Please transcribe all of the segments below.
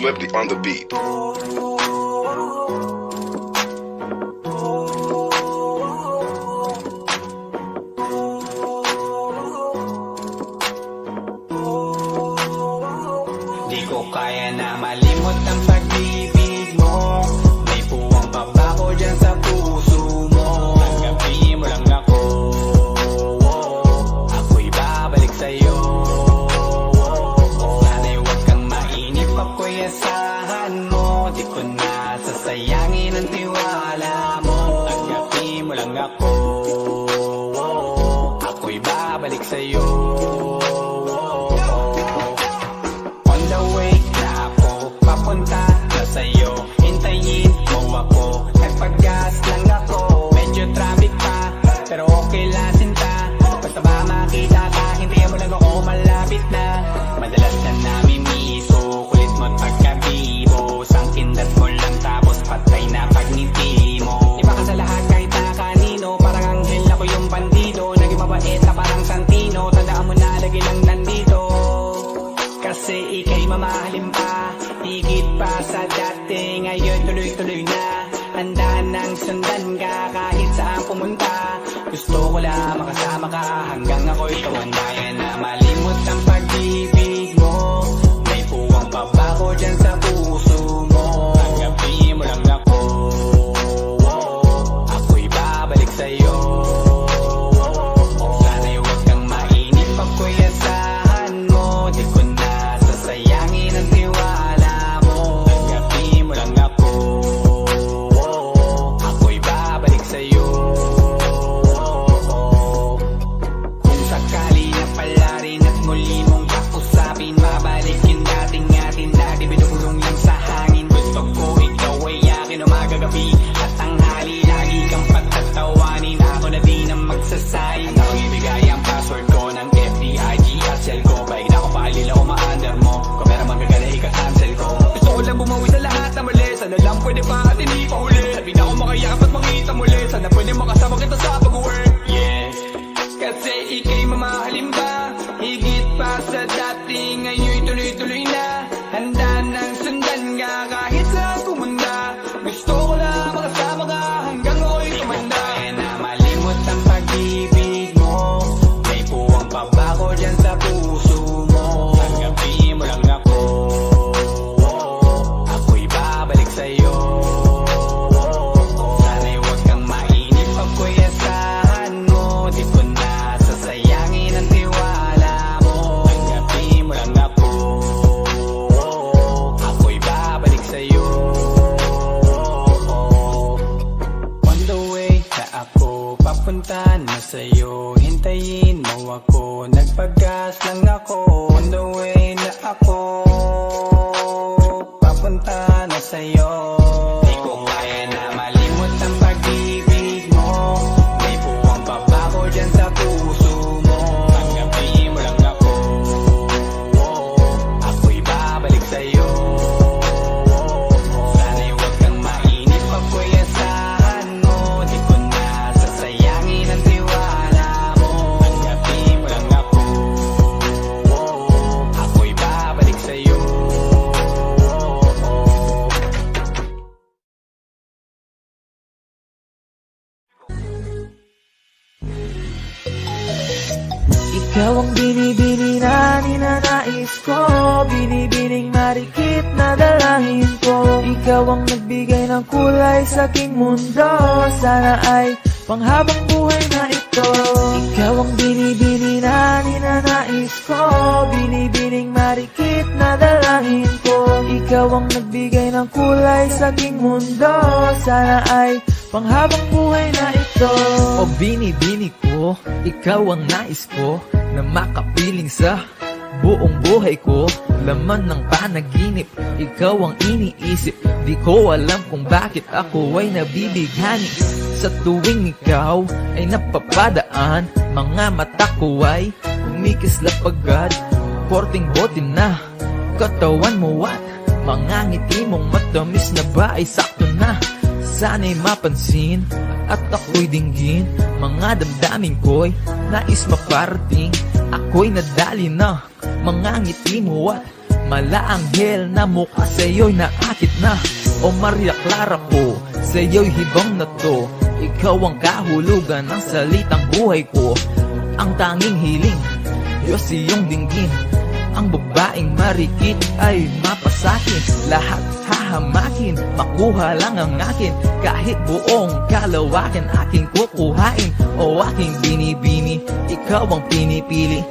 Swifty on the beat. Di ko kaya na malimot ang pag-ibig mo. May puwang pabako dyan sa puso mo. Tanggapin mo lang ako, ako'y babalik sa'yo. Sana'y huwag kang mainip, ako'y asahan mo. Di ko na sasayangin ang tiwala mo. Tanggapin mo lang ako, ako'y babalik sa'yo. Papunta na sa'yo, hintayin mo ako. Nagpag-gas lang ako, medyo traffic pa, pero okay lang sinta. Basta ba makita ka, hintayin mo lang ako, malapit na. Madalas na namimiso, kulit mo't pagkabibo. Sangkindat mo lang tapos patay na pagngiti mo. Iba ka sa lahat kahit na kanino, parang anghel ako yung bandido. Naging mabait na parang Santino, tandaan mo na lagi lang nandito. Kasi ika'y mamahalin pa, higit pa sa dati. Ngayon tuloy-tuloy na, handa nang sundan ka kahit saan pumunta. Gusto ko lang makasama ka hanggang ako'y tumanda. Kaya na malimot ang pag-ibig mo. May puwang pabako dyan sa puso mo. Tanggapin mo lang ako, ako'y babalik sa'yo. Sana'y huwag kang mainip, ako'y asahan mo. Di ko na sasayangin ang tiwala mo. Tanggapin mo lang ako, ako'y babalik sa'yo. Kung sakali na pala rin at muli mong kausapin, babalikin natin atin na di binubulong lang sa hangin. Gusto ko ikaw ay akin umagabi at tanghali. Lagi kang pagtatawanin, ako na din ang magsasayin. Ang ibigay ang password ko ng FDIG at cell ko. Paig na ako paalila o ma-under mo. Kung meron magagala ika-cancel ko. Gusto ko lang bumawi sa lahat na mali. Sana lang pwede pa at hindi pa huli. Sabi na ako makayakap at makita muli. Sana pwede makasama kita sa pag-work. Yeah, kasi ika'y mamahalin ba, higit pa sa dati. Ngayon tuloy-tuloy na, handa nang sundan ka kahit saan pumunta. Gusto ko lang makasama ka hanggang ako'y tumanda. Kaya na malimot ang pag-ibig mo. May puwang pabako dyan sa puso mo. Tanggapin mo lang ako, ako'y babalik sa'yo. Sana'y huwag kang mainip, ako'y asahan mo. Di ko na sasayangin ang tiwala mo. Tanggapin mo lang ako, ako'y babalik sa'yo. On the way na ako, papunta na sa'yo. Hintayin mo ako, nagpag-gas lang ako. On the way na ako, papunta na sa'yo. Di ko kaya na malimot ang pag-ibig mo. May puwang pabako dyan sa puso mo. Tanggapin mo lang ako, ako'y babalik sa'yo. Sana'y huwag kang mainip, ako'y asahan mo. Di ko na sasayangin ang tiwala mo. Tanggapin mo lang ako, ako'y babalik sa'yo. Ikaw ang binibini na ninanais ko, binibining marikit na dalangin ko. Ikaw ang nagbigay ng kulay sa aking mundo, sana ay panghabang buhay na ito. Ikaw ang binibini na ninanais ko, binibining marikit na dalangin ko. Ikaw ang nagbigay ng kulay sa aking mundo, sana ay panghabang buhay na ito. O binibini ko, ikaw ang nais ko na makapiling sa buong buhay ko. Laman ng panaginip, ikaw ang iniisip. Di ko alam kung bakit ako ay nabibighani. Sa tuwing ikaw ay napapadaan, mga mata ko ay kumikislap agad. Porting bote na katawan mo at mga ngiti mong matamis na ba ay sakto na. Sana'y mapansin at ako'y dinggin, mga damdamin ko'y nais maparating. Ako'y nadali na mga ngiti mo at Malaanghel na mukha sa'yo'y naakit na. O Maria Clara ko, sa'yo'y hibang na to. Ikaw ang kahulugan ng salitang buhay ko. Ang tanging hiling, Diyos iyong dinggin. Ang babaeng marikit ay mapasakin. Lahat hahamakin, makuha lang ang akin. Kahit buong kalawakan aking kukuhain. O aking binibini, ikaw ang pinipili.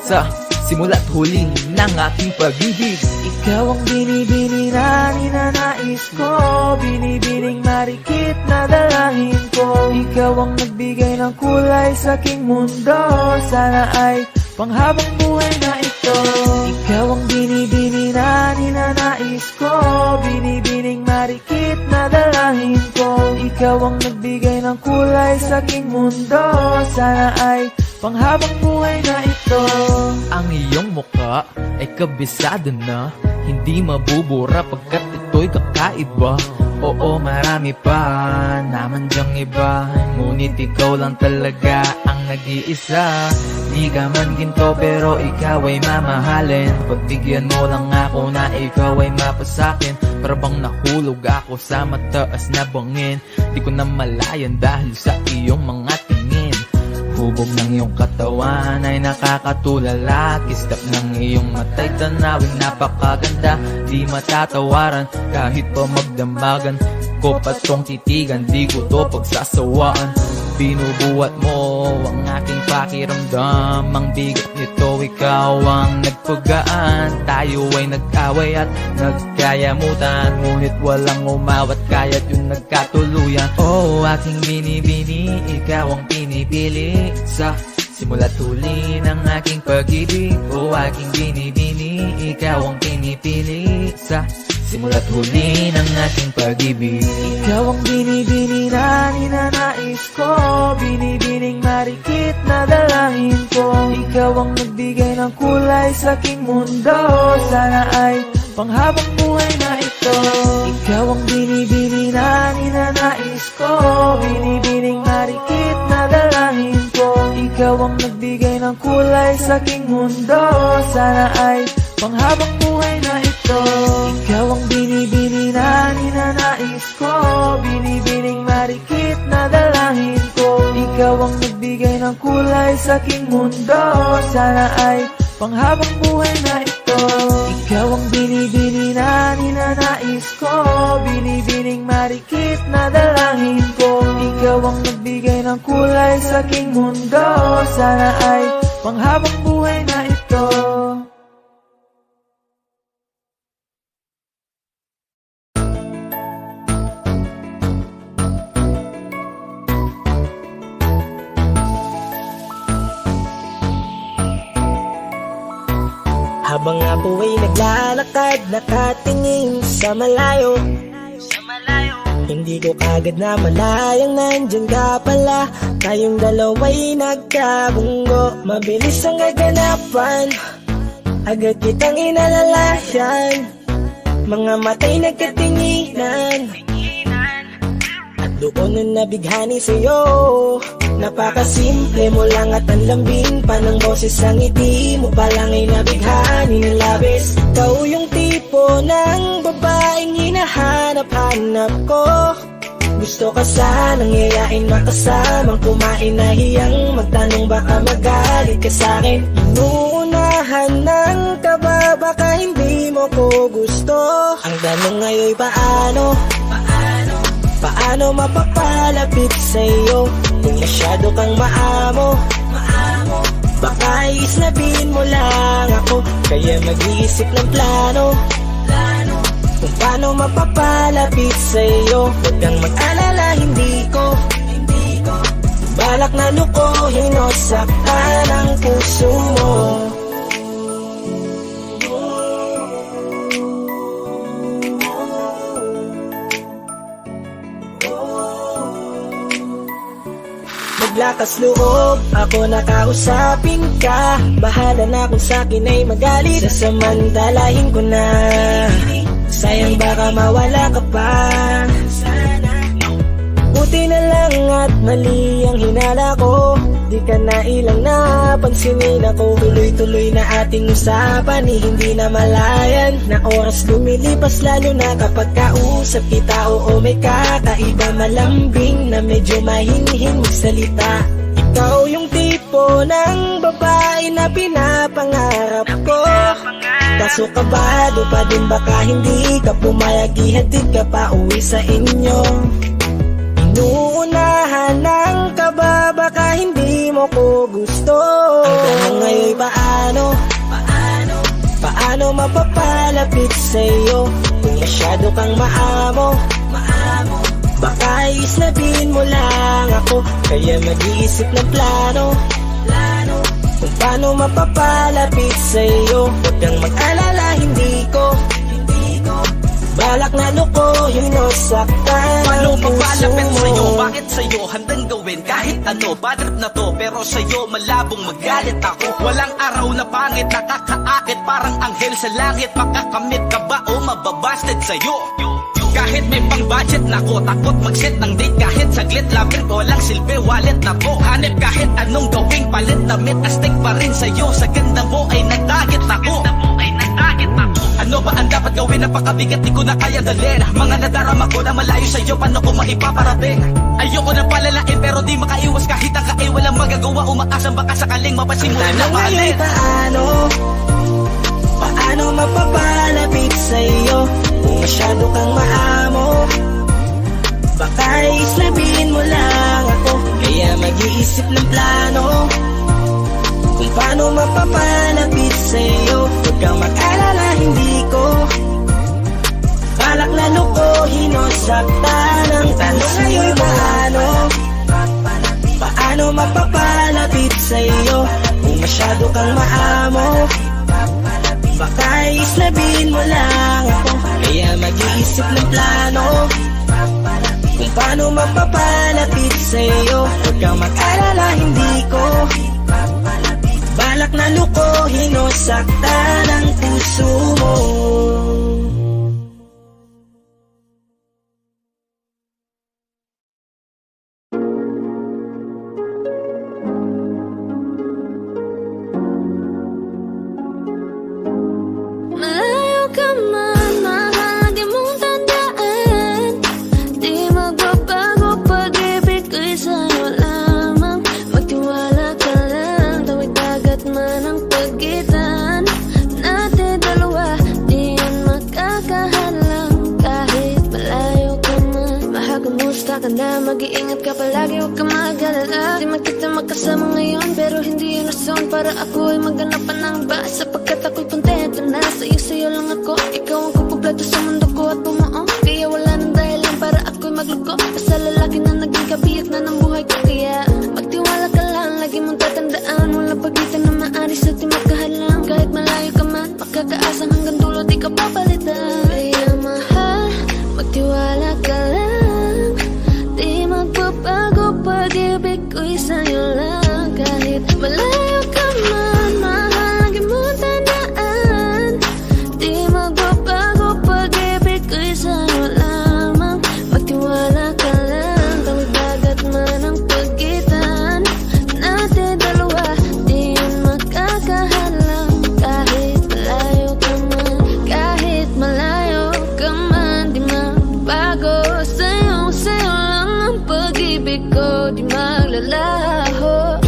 Sa simula't huli ng aking pag-ibig. Ikaw ang binibini na ninanais ko, binibining marikit na dalangin ko. Ikaw ang nagbigay ng kulay sa aking mundo. Sana ay panghabang buhay na ito. Ikaw ang binibini na ninanais ko, binibining marikit na dalangin ko. Ikaw ang nagbigay ng kulay sa aking mundo. Sana ay panghabang buhay na ito. Ang iyong mukha ay kabisado na, hindi mabubura pagkat ito'y kakaiba. Oo, marami pa naman dyang iba, ngunit ikaw lang talaga ang nag-iisa. Di ka man ginto pero ikaw ay mamahalin. Pagbigyan mo lang ako na ikaw ay mapasakin. Para bang nahulog ako sa mataas na bangin. Di ko na malayan dahil sa iyong mga tingin. Hubog ng iyong katawan ay nakakatulala. Kislap ng iyong matay tanawin napakaganda. Di matatawaran kahit pa magdamagan ko patong titigan. Di ko to pagsasawaan. Binubuhat mo ang aking pakiramdam. Ang bigat nito ikaw ang nagpagaan. Tayo ay nag-away at nagkayamutan, ngunit walang umawat kaya't yung nagkatuluyan. Oh, aking binibini, ikaw ang pinipili. Sa simula't huli ng aking pag-ibig. Oh, aking binibini, ikaw ang pinipili. Sa simula't huli ng aking pag-ibig. Ikaw ang binibini na ninanais ko, binibining marikit na dalangin ko. Ikaw ang nagbigay ng kulay sa aking mundo. Sana ay panghabang buhay na ito. Ikaw ang binibini na ninanais ko, binibining marikit na dalangin ko. Ikaw ang nagbigay ng kulay sa aking mundo. Sana ay panghabang buhay na ito. Ikaw ang binibini na ninanais ko, binibining marikit na dalangin ko. Ikaw ang nagbigay ng kulay sa aking mundo. Sana ay panghabang buhay na ito. Ikaw ang binibini na ninanais ko, binibining marikit na dalangin ko. Ikaw ang nagbigay ng kulay sa aking mundo. Sana ay panghabang buhay na ito. Habang ako ay naglalakad, nakatingin sa malayo, hindi ko kagad na malayang nandyan ka pala. Tayong dalawa'y nagkabunggo, mabilis ang kaganapan, agad kitang inalalayan. Mga matay nagkatinginan, at doon na nabighani sa'yo. Napakasimple mo lang at ang lambing pa ng boses. Ang ngiti mo pa lang ay nabighani ng labis. Ikaw yung tipo ng babaeng hinahanap-hanap ko. Gusto ka sanang yayain, makasamang kumain, nahiyang magtanong baka magalit ka sa'kin. Inuunahan ng kaba, baka hindi mo ko gusto. Ang tanong ngayon paano? Paano mapapalapit sa'yo kung masyado kang maamo? Baka isnabin mo lang ako, kaya mag-iisip ng plano kung paano mapapalapit sa'yo. Huwag kang mag-alala, hindi ko balak na lukuhin o saktan ang puso mo. Maglakas loob, ako nakausapin ka. Bahala na kung sa'kin ay magalit, sasamantalahin ko na. Sayang baka mawala ka pa. Buti na lang at mali ang hinala ko. Di ka na ilang napansinin ako. Tuloy-tuloy na ating usapan, hindi na malayan. Na oras lumilipas lalo na kapag kausap kita. Oo, may kakaiba, malambing na medyo mahinhin magsalita. Ikaw yung tipo ng babae na pinapangarap ko. Kaso kabado pa din, baka hindi ka pumayag, ihatid ka pa uwi sa inyo. Inuunahan ng kaba, baka hindi mo ko gusto. Ang tanong ngayon, paano mapapalapit sa'yo? Kung masyado kang maamo, baka islabin mo lang ako. Kaya mag-iisip ng plano kung paano mapapalapit sa'yo. Huwag kang mag-alala, hindi ko balak na lukohin o saktan Paano ang puso mapalapit mo. sa'yo? Bakit sa'yo? Handang gawin kahit ano. Bad trip na to, pero sa'yo malabong magalit ako. Walang araw na pangit, nakakaakit parang anghel sa langit. Makakamit ka ba o mababasted sa'yo? Kahit may pang budget na ko, takot mag-set ng date kahit saglit. Love trip, walang silbi, wallet na ko. Hanip kahit anong gawing palit, damit astig pa rin sa'yo. Sa ganda mo ay nagtagit ako. Ano ba ang dapat gawin? Napakabigat, di ko na kaya dalhin. Mga nadarama ko na malayo sa'yo, paano ko maipaparating? Ayoko na palalain pero di makaiwas kahit ang kain. Walang magagawa, umaasang baka sakaling mapasimulan na Tanong mahalin. ngayon, paano mapapalapit sa'yo? Kung masyado kang maamo, baka islabin mo lang ako. Kaya mag-iisip ng plano kung paano mapapalapit sa'yo. Huwag kang mag-alala, hindi ko balak na lukohin o saktan ang tanong ngayon, paano mapapalapit sa'yo? Kung masyado kang maamo, baka islabin mo lang ako. Kaya mag-iisip ng plano kung paano mapapalapit sa'yo. Huwag kang mag-alala, hindi ko balak na lukohin o saktan ang puso mo. Malayo ka man, mahal mong tandaan. Di magbabago, pag-ibig ko'y sa'yo lamang. Magtiwala ka lang, tawid dagat man ang pagitan natin dalawa, di yan makakahalang. Kahit malayo ka man, mahal, kumusta ka na? Mag-iingat ka palagi, huwag ka mag-alala. Di man kita magkasama ngayon, pero hindi yun rason para ako ay maghanap pa ng iba. Sapagkat ako'y kontento na sa'yo lang ako. Ikaw ang kukumpleto sa mundo ko at bumuo. Kaya wala nang dahilan para ako'y magluko. Basta lalaki na naging kabiyak na ng buhay ko. Kaya magtiwala ka lang, lagi mong tatandaan. Walang pagitan na maaris at di magkahalang. Kahit malayo ka man, makakaasang hanggang dulo di ka papalitan. Kaya mahal, magtiwala ka lang. Di magbabago, pag-ibig ko'y sa'yo lang. Kahit malayo ka man, mahal, lagi mong tandaan. Di magbabago, pag-ibig ko'y sa'yo lamang. Magtiwala ka lang, tawid dagat man ang pagitan natin dalawa, di yun makakahalang. Kahit malayo ka man, kahit malayo ka man, di magbago. Sa'yo lang ang pag-ibig ko, di maglalaho.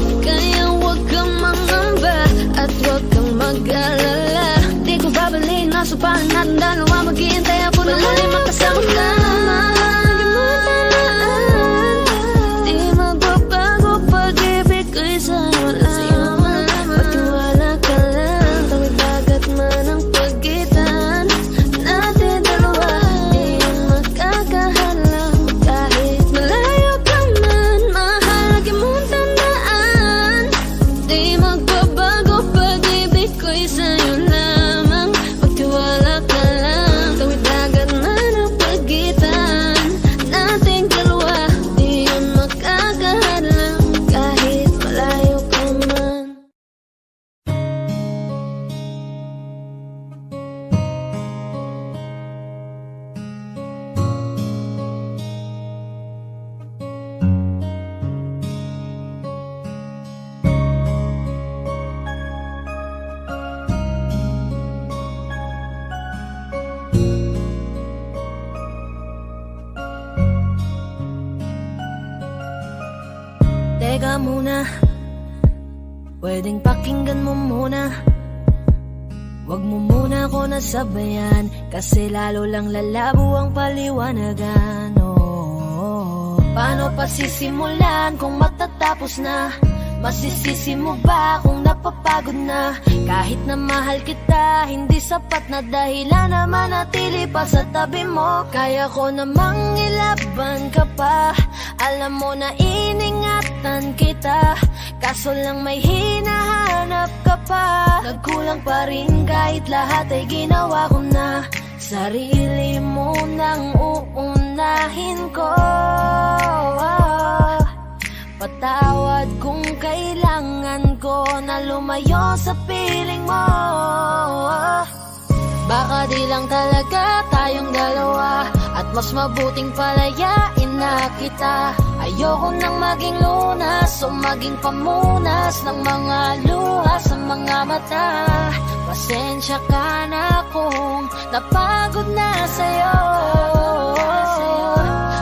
Teka muna, pwedeng pakinggan mo muna. Wag mo muna ako nasabayan, kasi lalo lang lalabo ang paliwanagan. Oh, paano pa sisimulan kung matatapos na? Masisisi mo ba kung napapagod na? Kahit na mahal kita, hindi sapat na dahilan na manatili pa sa tabi mo. Kaya ko namang ilaban ka pa, alam mo na iningatan kita, kaso lang may hinahanap ka pa. Nagkulang pa rin kahit lahat ay ginawa ko na. Sarili mo nang uunahin ko. Patawad kung kailangan ko na lumayo sa piling mo. Baka di lang talaga tayong dalawa, at mas mabuting palayain na kita. Ayoko nang maging lunas o maging pamunas ng mga luha sa mga mata. Pasensya ka na kung napagod na sa'yo.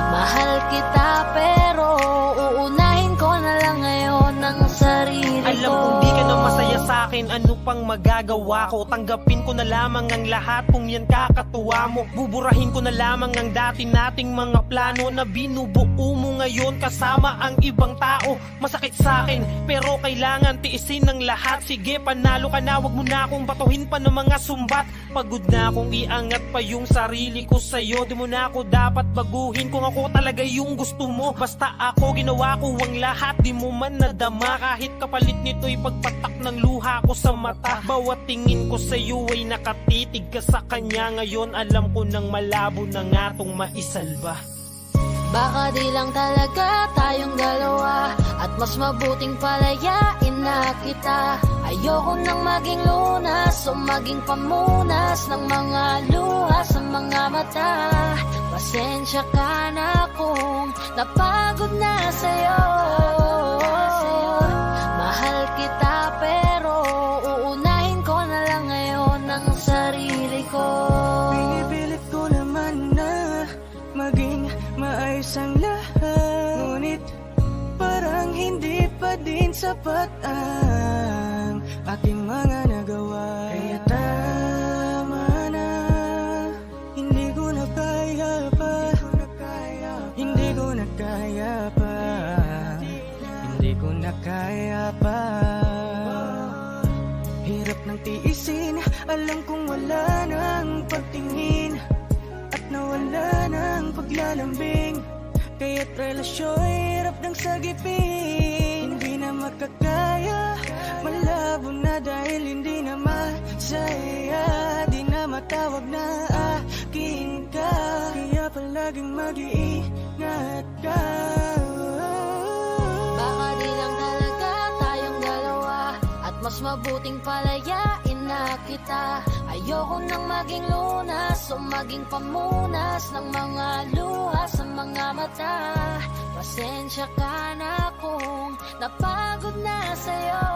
Mahal kita pero uunahin ko na lang ngayon ang sarili ko. Alam kong di ka na masaya sa'kin, ano pang magagawa ko? Tanggapin ko na lamang ang lahat kung yan kakatuwa mo. Buburahin ko na lamang ang dati nating mga plano na binubuo mo ngayon kasama ang ibang tao. Masakit sa'kin pero kailangan tiisin ng lahat. Sige, panalo ka na, wag mo na akong batuhin pa ng mga sumbat. Pagod na akong iangat pa yung sarili ko sa'yo. Di mo na ako dapat baguhin kung ako talaga yung gusto mo. Basta ako, ginawa ko ang lahat, di mo man nadama. Kahit kapalit nito'y pagpatak ng luha ko sa mata. Bawat tingin ko sa'yo ay nakatitig ka sa kanya. Ngayon alam ko nang malabo na nga tong maisalba. Baka di lang talaga tayong dalawa, at mas mabuting palayain na kita. Ayoko nang maging lunas o maging pamunas ng mga luha sa mga mata. Pasensya ka na kung napagod na sa'yo. Mahal kita pero uunahin ko na lang ngayon ang sarili ko. Pinipilit ko naman na maging maayos ang lahat, ngunit parang hindi pa din sapat ang aking mga nagawa. Kaya tama na, hindi ko na kaya pa, hindi ko na kaya pa, hindi ko na kaya pa. Hirap ng tiisin, alam kong wala nang pagtingin at nawala ng paglalambing. Kaya't relasyo'y hirap ng sagipin. Hindi na makakaya, malabo na dahil hindi na masaya. Di na matawag na akin ka, kaya palaging mag-iingat ka. Baka di lang talaga tayong dalawa, at mas mabuting palayain na kita. Ayoko nang maging lunas o maging pamunas ng mga luha sa mga mata. Pasensya ka na kung napagod na sa'yo.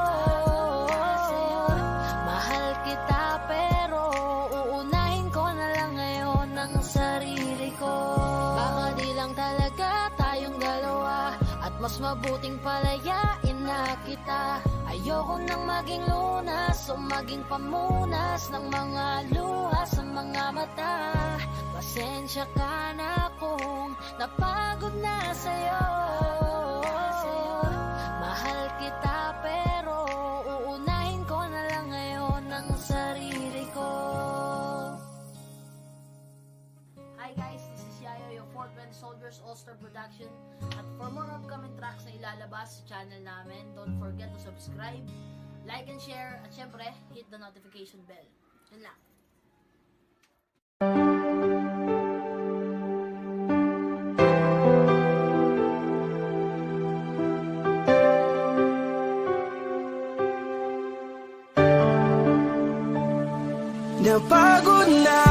Mahal kita pero uunahin ko na lang ngayon ang sarili ko. Baka di lang talaga tayong dalawa, at mas mabuting palayain na kita. Ayoko nang maging lunas o maging pamunas ng mga luha sa mga mata. Pasensya ka na kung napagod na sa'yo. Mahal kita pero uunahin ko na lang ngayon ang sarili ko. Hi guys, this is Yayo, your Fort Bend Soldiers All-Star Production. At for more upcoming tracks na ilalabas sa channel namin, don't forget to subscribe, like and share, at syempre, hit the notification bell. Yun lang. Napagod na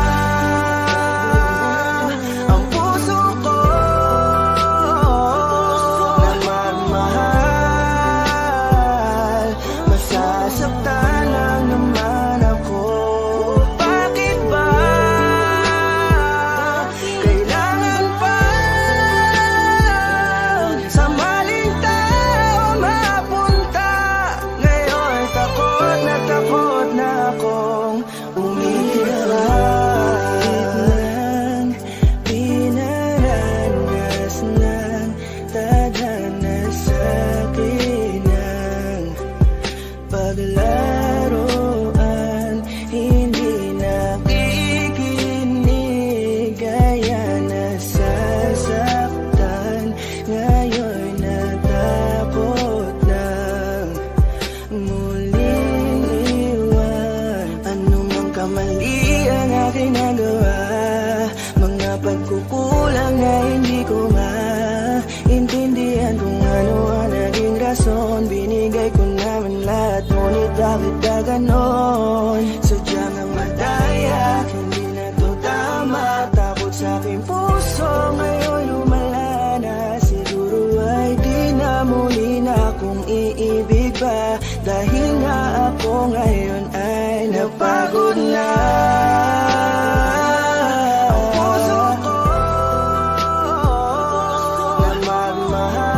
ang puso ko na magmahal. Masasaktan lang naman ako. Bakit ba kailangan pa sa maling tao ngayon, binigay ko naman lahat. Ngunit bakit ka ganon? Sadya nga madaya, hindi na to tama. Takot sa aking puso, ngayon lumala na. Siguro ay di na muli na akong iibig pa. Dahil nga ako ngayon ay napagod na. Ang puso ko na magmahal,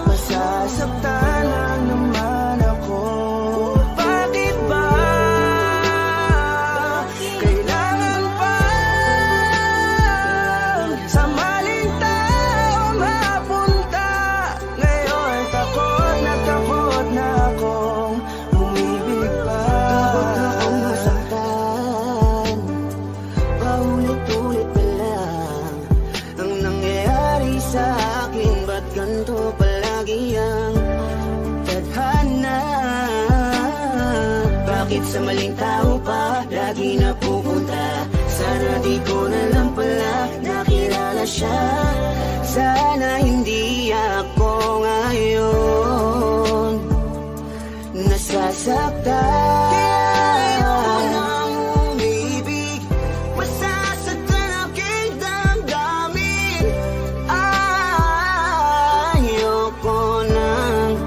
masasaktan lang naman ako. Bakit ba kailangan pa sa maling tao mapunta? Ngayon takot na akong umibig pa. Takot na akong masaktan, paulit-ulit pa lang ang nangyayari sa akin. Ba't ganito palagi ang tadhana? Bakit sa maling tao pa lagi napupunta? Sana di ko na lang pala nakilala siya. Sana hindi ako ngayon nasasaktan. Kaya ayoko nang umibig, masasaktan aking damdamin. Ayoko nang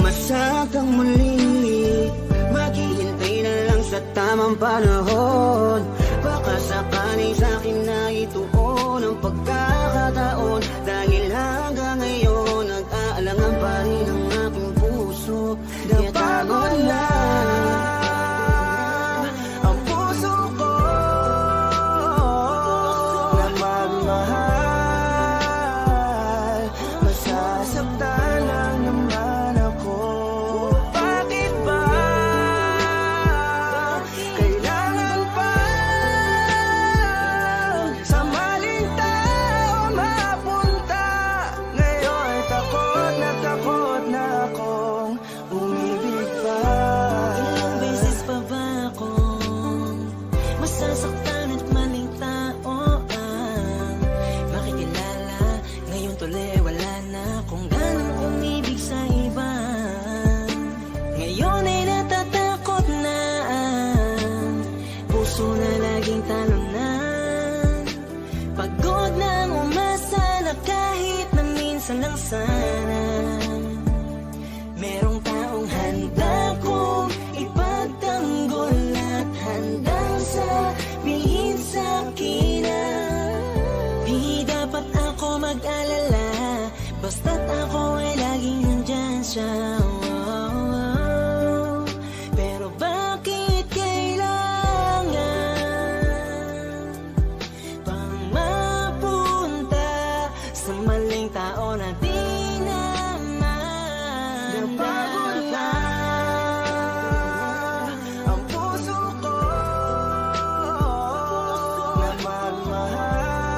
masaktan muli, maghihintay na lang sa tamang panahon. Baka sakaling sa'kin na ituon ang pagkakataon. Dahil hanggang ngayon nag-aalangan pa rin ang aking puso. Napagod na ang puso ko na magmahal, masasaktan lang naman ako. Bakit ba kailangan pa sa maling tao mapunta? Ngayon takot na akong umibig pa. Ilang beses pa ba akong masasaktan at maling tao ang makikilala? Ngayon tuloy wala na akong ganang umibig sa iba. Ngayon ay natatakot na ang puso na laging talunan. Pagod nang umasa na kahit na minsan lang sana merong taong handa kong ipagtanggol at handang sabihin sa'kin na di dapat ako mag-alala, basta't ako ay laging nandyan siya. Pero bakit kailangan pang mapunta sa maling tao na di naman Napagod na ang puso ko na magmahal,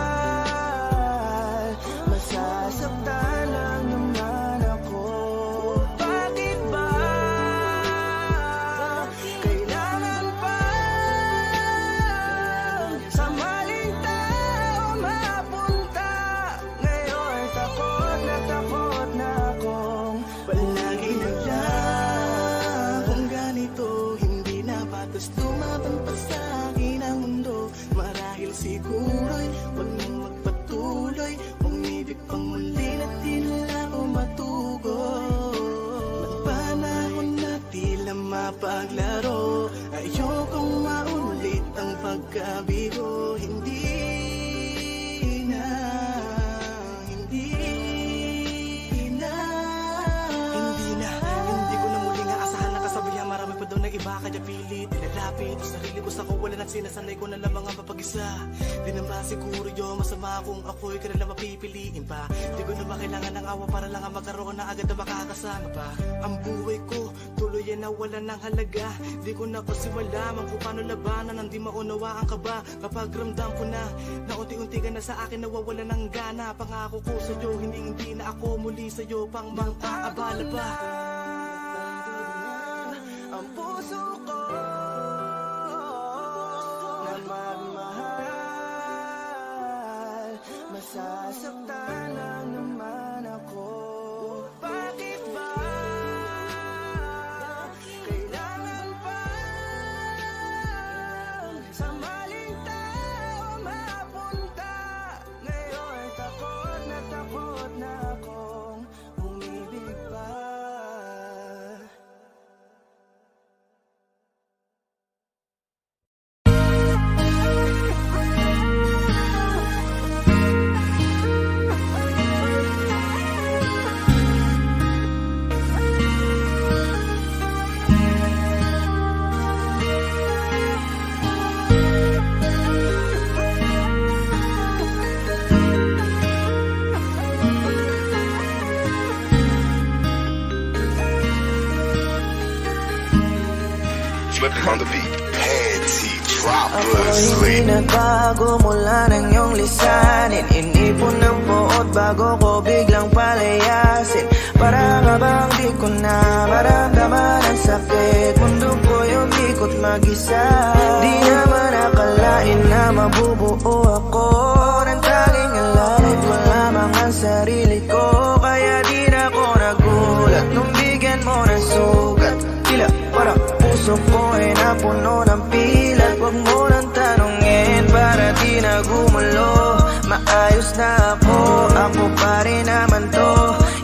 masasaktan lang naman ako. Bakit ba kailangan pa sa maling tao mapunta? Ngayon takot na akong palagi naglang. Kung ganito hindi na patas tumapan pa sa akin ang mundo. Marahil siguro'y huwag mong magpatuloy, umibig pang muli na di na ako matugon. Magpanahon na tila mapaglaro, ayokong maulit ang pagkabigo. Hindi ko na muling aasahan na kasabihan. Marami pa daw na iba kaya pilit nilalapit sarili ko sa kawalan at sinasanay ko na lamang ang mapag-isa. Di naman siguro yun masama kung ako'y ka na mapipiliin pa. Di ko na makailangan ng awa para lang ang magkaroon na agad na makakasama pa. Ang buhay ko tuloy ay nawalan ng halaga. Di ko na kasi malaman kung paano labanan ang di maunawaan ka ba. Kapag ramdam ko na unti-unti ka na sa akin nawawalan ng gana. Pangako ko sa'yo hindi na ako muli sa'yo pang mang-aabala pa. Ang puso ko na magmahal, masasaktan lang naman ako. Flipping on the beat. Panty droppers. Ako'y hindi nagbago mula nang iyong lisanin. Inipon ng buot bago ko biglang palayasin. Para nga bang di ko na maramdaman ang sakit. Mundo ko'y umikot mag-isa. Di naman akalain na mabubuo ako ng tanging alalay ko lamang ang sarili ko. Kaya di na ako nagulat nung bigyan mo ng sugat. Tila parang puso ko ay napuno ng pilat. Huwag mo nang tanongin para di na gumulo. Maayos na ako pa rin naman to.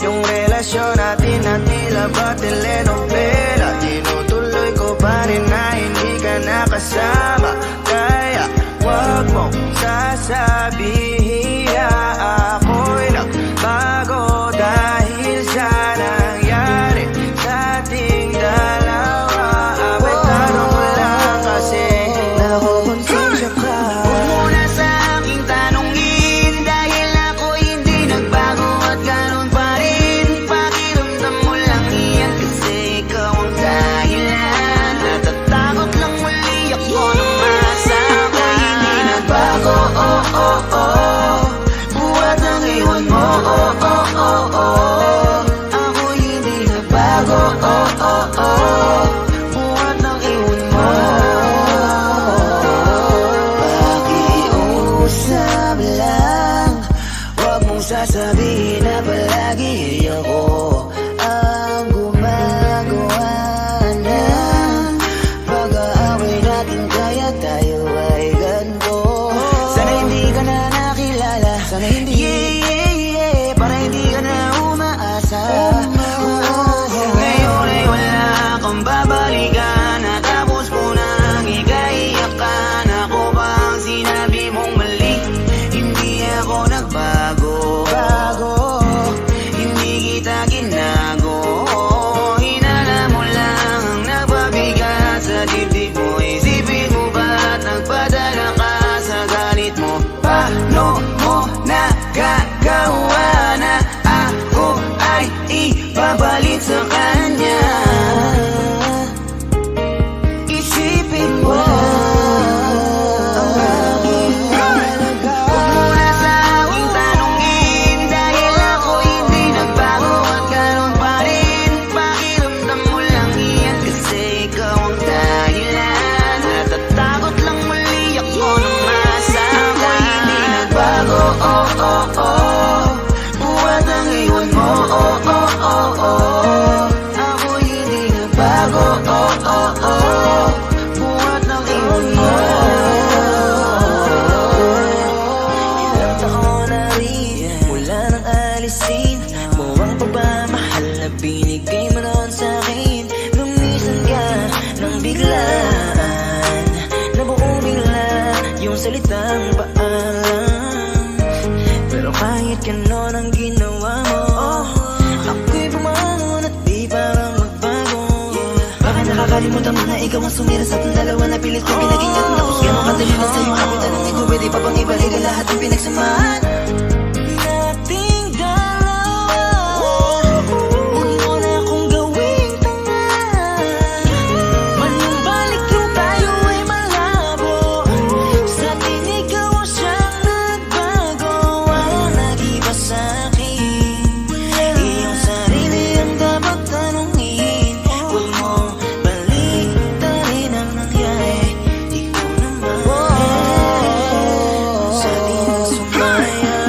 Yung relasyon natin na tila ba telenovela. Tinutuloy ko pa rin na hindi ka nakasama. Kaya huwag mong sasabihin na ako'y nagbago dahil sa nangyari sa ating dalawa. Abay tanong mo lang kasi nakukonsensya ka. Huwag mo na sa aking tanongin dahil ako'y hindi nagbago at ganun pa rin. Pakiramdam mo lang yan kasi ikaw ang dahilan. Natatakot lang muli ako na masa. Ako'y hindi nagbago, oh oh oh. Buhat ang iwan mo, oh oh oh oh. Ako'y hindi nagbago, oh oh oh. Buhat ang iwan mo. Pakiusap lang, huwag mong sasabihin na palagi ako ang gumagawa ng pag-aaway natin. Kaya tayo ay ganito. Sana hindi ka na nakilala. Sana hindi, para hindi ka na umaasa. Ngayon ay wala kang babalikan. Natapos ko nang ikaiyakan. Ako ba ang sinabi mong mali? Hindi ako nagbago. Hindi kita ginago. Hinala mo lang ang nagpabigat sa dibdib mo. Isipin mo ba't nagpadala ka sa galit mo? Paano mo nagagawa na ako ay ipapalit sa kanya? Isipin mo ang aking halaga. Huwag mo na sa aking tanongin dahil ako hindi nagbago at ganun pa rin. Pakiramdam mo lang yan kasi ikaw ang dahilan. Natatakot lang muli ako nung masa. Ako'y hindi nagbago, oh oh oh. Buhat ang iwan mo, oh oh oh oh. Ako'y hindi nagbago, oh oh oh. Buhat ang iwan mo. Ilang taon na rin mula nang alisin mo ang pagmamahal na binigay mo noon sa'kin. Lumisan ka nang biglaan, nabuo bigla yung salitang paalam. Pero kahit ganon ang ginawa mo, ako'y bumangon at di parang magbago. Baka nakakalimutan mo na ikaw ang sumira sa ating dalawa na pilit ko pinagingat. Tapos ganon kadali na sa'yo ako tanongin ko, pwede pa bang ibalik ang lahat ng pinagsamahan nating dalawa? Huwag mo na akong gawing tanga. Manumbalik yung tayo ay malabo. Sa atin ikaw ang siyang nagbago. Walang nag-iba sa'kin. Iyong sarili ang dapat tanongin. Huwag mong baliktarin ang nangyari. Ikaw naman sa atin ang sumaya.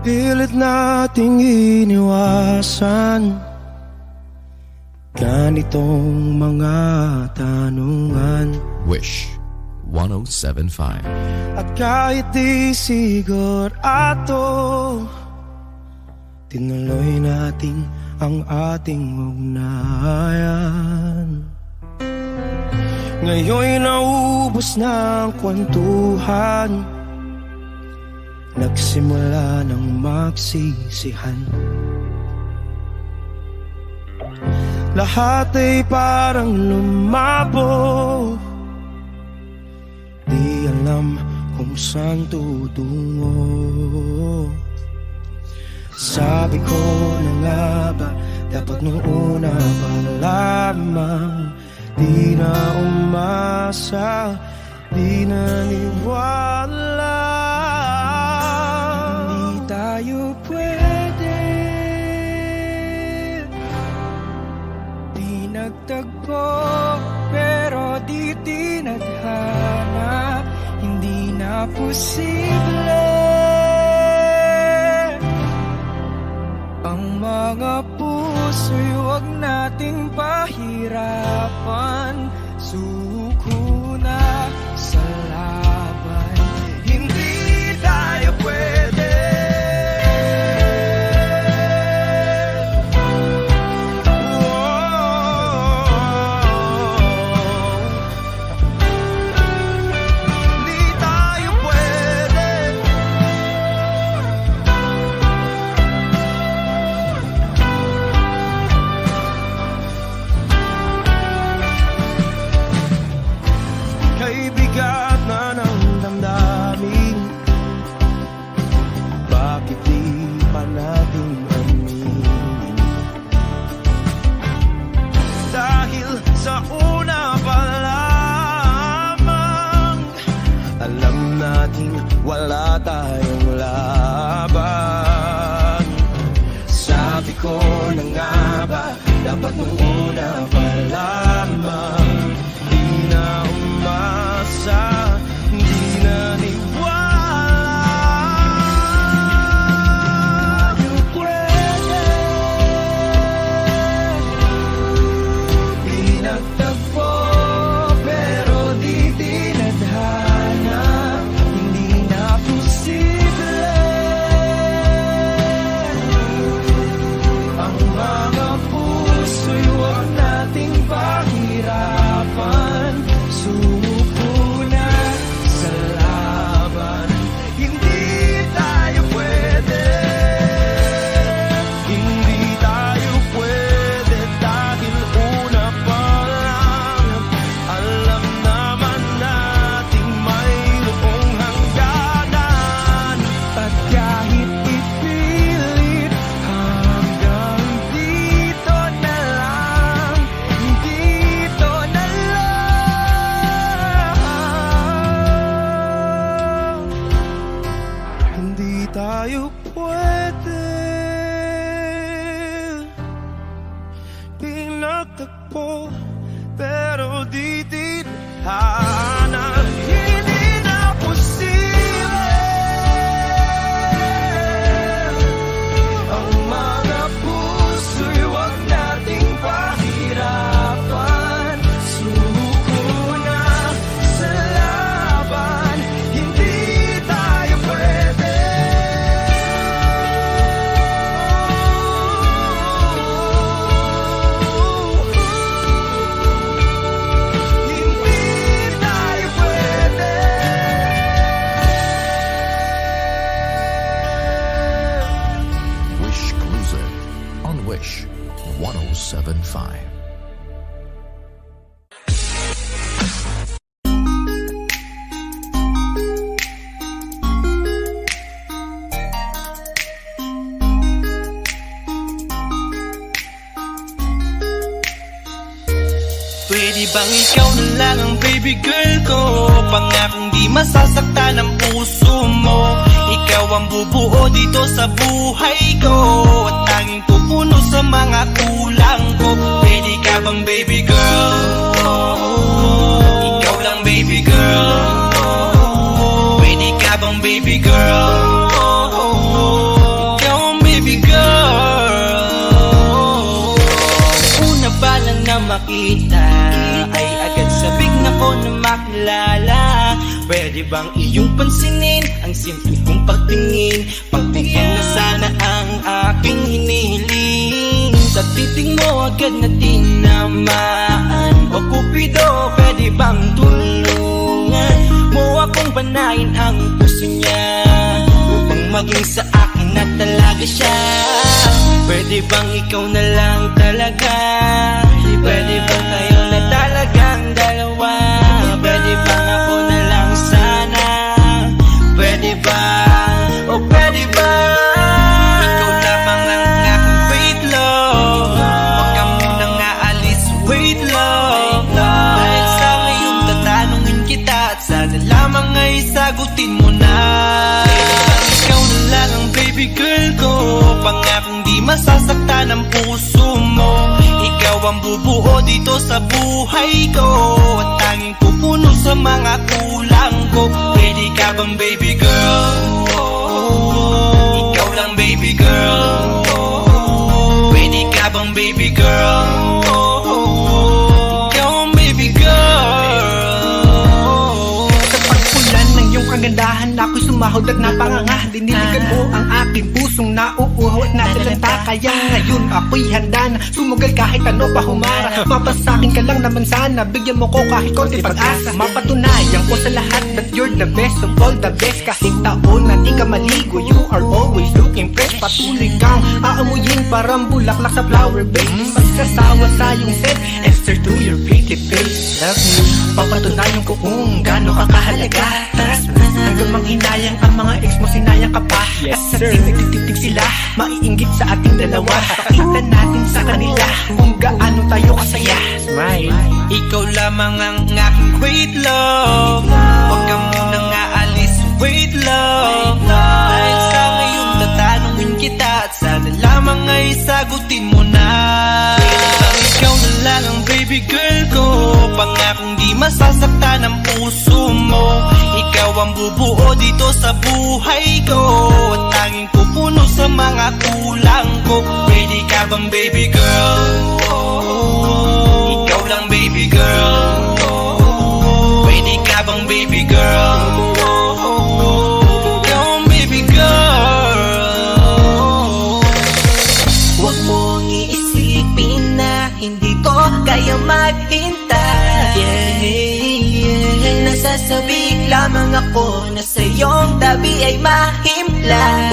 Pilit nating iniwasan ganitong mga tanungan. Wish 107.5. At kahit di sigurado, tinuloy natin ang ating ugnayan. Ngayon'y naubos na ang kwentuhan, nagsimula ng magsisihan. Lahat ay parang lumabo, di alam kung saan tutungo. Sabi ko na nga ba, dapat nung una pa lamang, di na umasa, di naniwala. Hindi tayo pwede, di nagtagpo, pero di tinadhana. Hindi na posible ang mga puso'y huwag nating pahirapan. Suko na sa laban, hindi tayo pwede. Hindi tayo pwede. Kay bigat na ng damdamin, bakit di pa natin aminin? Dahil sa una pa lamang, alam natin wala tayong laban. Sabi ko na nga ba, dapat nung una pa lamang, di na umasa, di naniwala. Tayo pwede, di nagtagpo, pero di tinadhana. Hindi na posible ang mga puso'y huwag nating pahirapan. Sumuko na sa laban, hindi tayo pwede. Hindi tayo pwede dahil una pa lang, alam naman nating mayroong hangganan. At kahit ipilit, hanggang dito na lang, dito na lang. Hindi tayo pwede, pinagtagpo, pero di tinadhana. Hindi na posible ang mga puso'y huwag nating pahirapan. Sumuko na sa laban, hindi tayo pwede. Hindi tayo pwede. Wish Cruiser on Wish 107.5. Pwede bang ikaw na lang ang baby girl ko? Pangakong di masasaktan ang puso mo. Ikaw ang bubuo dito sa buhay ko, at tanging pupuno sa mga kulang ko. Pwede ka bang baby girl? Ikaw lang baby girl. Pwede ka bang baby girl? kita ay agad sabik na ko na makilala. Pwede bang iyong pansinin ang simple kong pagtingin? Pagbigyan na sana ang aking hinihiling. Sa titing mo agad na tinamaan. O Cupido, pwede bang tulungan mo akong banayin ang puso niya, upang maging sa akin na talaga siya? Pwede bang ikaw na lang talaga? Pwede bang tayo na talagang dalawa? Pwede bang ako na lang sana? Pwede ba? O pwede ba? Ikaw lamang ang aking wait love. Huwag ka munang aalis, wait love. Dahil sa ngayon tatanungin kita, at sana lamang ay sagutin mo na. Ikaw na lang ang baby girl ko, pangakong di masasaktan ang puso mo. Ikaw ang bubuo dito sa buhay ko, at tanging pupuno sa mga kulang ko. Pwede ka bang baby girl? Ikaw lang baby girl. Pwede ka bang baby girl? Ikaw ang baby girl. Sa pagpulan ng iyong kagandahan, ako'y sumahod at napanganga. Diniligan mo ang aking pusong nauuhaw at natalanta. Kaya ngayon ako'y handa na sumugal kahit ano pa humara. Mapasakin ka lang naman sana, bigyan mo ko kahit konti pag-asa. Mapatunayan ko sa lahat that you're the best of all the best. Kahit taon na di ka maligo, you are always looking fresh. Patuloy kang aamuyin parang bulaklak sa flower bed. Magsasawa sa iyong set, Esther to your pretty face. Love me, papatunayan ko kung gaano ka kahalaga. Taras hanggang manghinayang ang mga ex mo, sinayang ka pa. Yes sir, nagtititig sila, maiinggit sa ating dalawa. Pakita natin sa kanila kung gaano tayo kasaya. Smile. Ikaw lamang ang aking wait love. Huwag ka munang aalis, wait love. Dahil sa ngayon tatanungin kita, at sana lamang ay sagutin mo na. Ikaw na lang ang baby girl ko, pangakong di masasaktan ang puso mo. Ikaw ang bubuo dito sa buhay ko, at tanging pupuno sa mga kulang ko. Pwede ka bang baby girl? Ikaw lang baby girl. Pwede ka bang baby girl? Ikaw ang baby girl. Huwag mong iisipin na hindi ko kaya maghintay. Nasasabik lamang ako na sa iyong tabi ay mahimlay.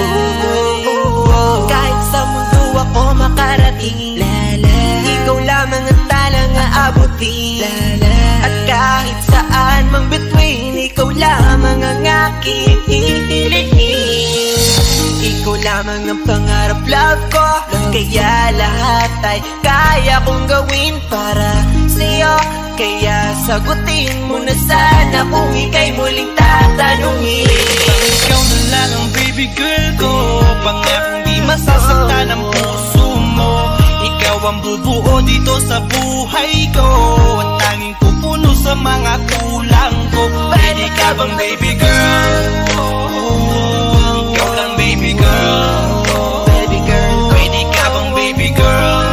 Kahit sa mundo ako makarating, ikaw lamang ang talang aabutin. At kahit saan mang between, ikaw lamang ang aking hihilihin. Ikaw lamang ang pangarap, love ko. Kaya lahat ay kaya kong gawin para sa'yo. Kaya sagutin mo na sana kung ika'y muling tatanungin. Ikaw na lang ang baby girl ko, pangakong di masasaktan ang puso mo. Ikaw ang bubuo dito sa buhay ko, at tanging pupuno sa mga kulang ko. Pwede ka bang baby girl? Ikaw lang baby girl. Baby girl, Pwede ka bang baby girl?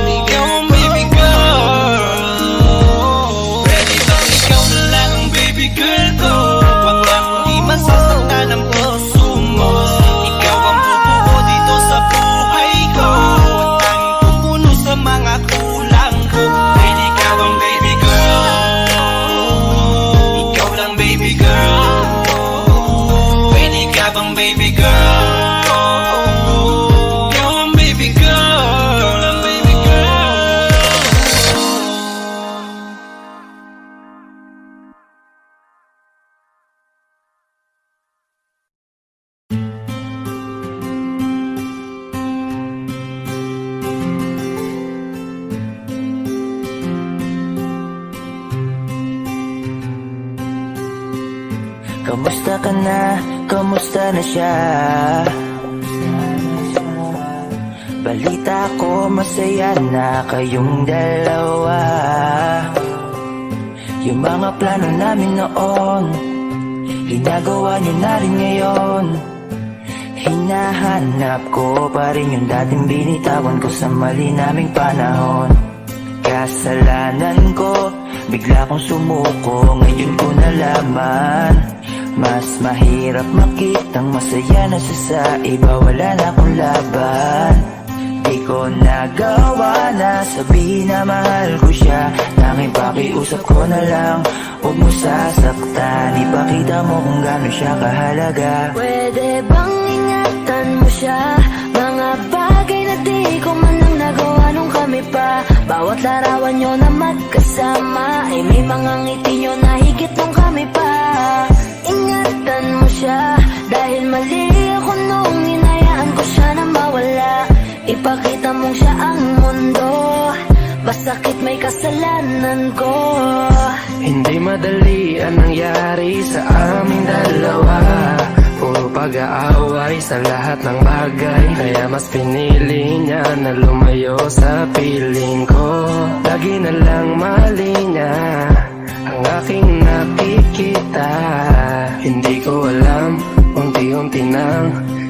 Ikaw ang baby girl. Pwede bang ikaw na lang ang baby girl ko, pangakong di masasaktan ang puso mo. Ikaw ang bubuo dito sa buhay ko, at tanging pupuno sa mga kulang ko. Pwede ka bang baby girl? Ikaw lang baby girl. Pwede ka bang baby girl? Ikaw ang baby girl. Ikaw lang baby girl. kamusta ka na? Kamusta na siya? Balita ko masaya na kayong dalawa. Yung mga plano namin noon, ginagawa niyo na rin ngayon. Hinahanap ko pa rin yung dating binitawan ko sa mali naming panahon. kasalanan ko. Bigla kong sumuko, ngayon ko nalaman mas mahirap makitang masaya na siya sa iba. Wala na akong laban. Di ko nagawa na sabihin na mahal ko siya. Tanging pakiusap ko na lang, huwag mo sasaktan. Ipakita mo kung gano'n siya kahalaga. Pwede bang ingatan mo siya? Mga bagay na di ko man lang nagawa nung kami pa. Bawat larawan nyo na magkasama ay may mga ngiti nyo na higit nung kami pa. Ingatan mo siya dahil mali ako nung hinayaan ko siya na mawala. Ipakita mong siya ang mundo, basakit may kasalanan ko. Hindi madali ang nangyari sa aming dalawa. Puro pag-aaway sa lahat ng bagay, kaya mas pinili niya na lumayo sa piling ko. Lagi na lang mali niya ang aking nakikita. Hindi ko alam, unti-unti nang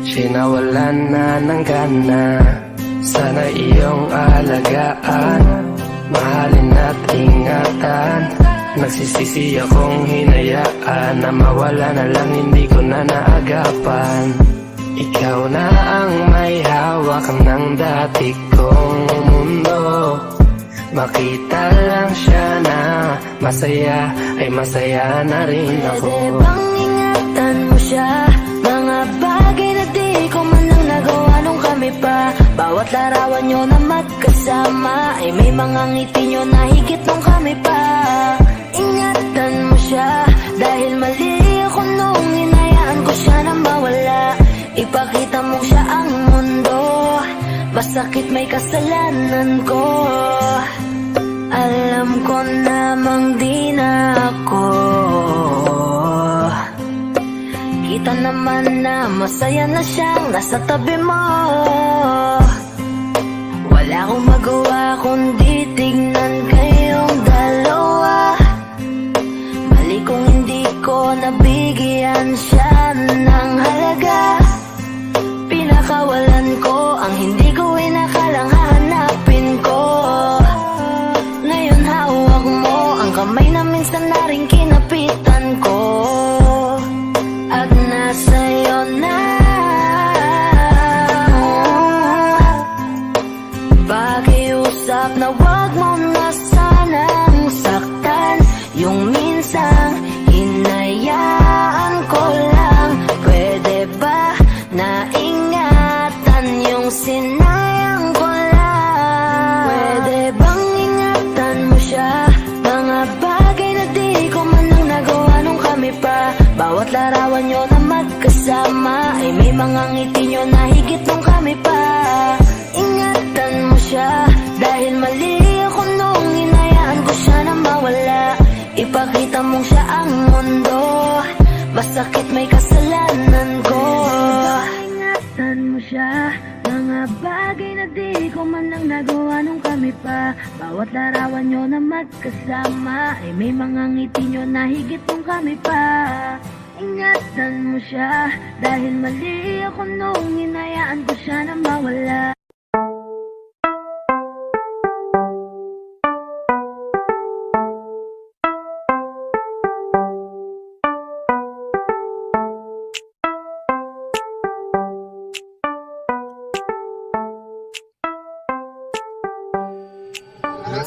sinawalan na ng gana. Sana iyong alagaan, mahalin at ingatan. Nagsisisi akong hinayaan na mawala na lang, hindi ko na naagapan. Ikaw na ang may hawak ng dati kong mundo. Makita lang siya na masaya, ay masaya na rin ako. Pwede bang ingatan mo siya? Mga bagay na di ko man lang nagawa nung kami pa. Bawat larawan nyo na magkasama ay may mga ngiti nyo na higit nung kami pa. Ingatan mo siya dahil mali ako nung hinayaan ko siya na mawala. Ipakita mo siya ang mundo, basakit may kasalanan ko. Alam ko namang di na ako. Kita naman na masaya na siyang nasa tabi mo. Wala akong magawa kundi tignan kayong dalawa. Mali kung hindi ko nabigyan siya ng halaga. Pinakawalan ko ang hindi ko inakalang hahanapin ko. Ngayon hawak mo ang kamay na minsan na rin kinapitan ko. At nasa'yo na. Pakiusap na wag mo na sanang saktan. Yung minsan hinayaan ko lang. Pwede ba na ingatan yung sinayang ko lang? Pwede bang ingatan mo siya? Mga bagay na di ko man lang nagawa nung kami pa. Bawat larawan nyo na magkasama ay may mga ngiti nyo na higit nung kami pa. Ingatan mo siya dahil mali ako nung hinayaan ko siya na mawala. Ipakita mong siya ang mundo, basakit may kasalanan ko. Ingatan mo siya, mga bagay na di ko man lang nagawa nung kami pa. Bawat larawan nyo na magkasama ay may mga ngiti nyo na higit nung kami pa. Ingatan mo siya dahil mali ako nung hinayaan ko siya na mawala.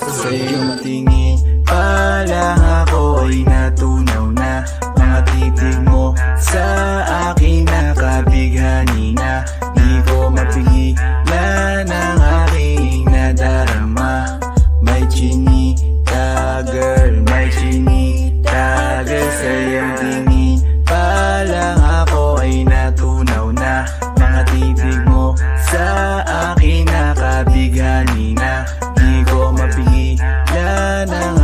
Sa'yo matingin pa lang ako ay natunaw na. Mga titig mo sa akin nakabighani na. Di ko mapigilan ang aking nadarama. May chinita girl, may chinita girl. Sa'yo tingin pa lang ako ay natunaw na. Mga titig mo sa akin nakabighani na. Di ko mapigilan ang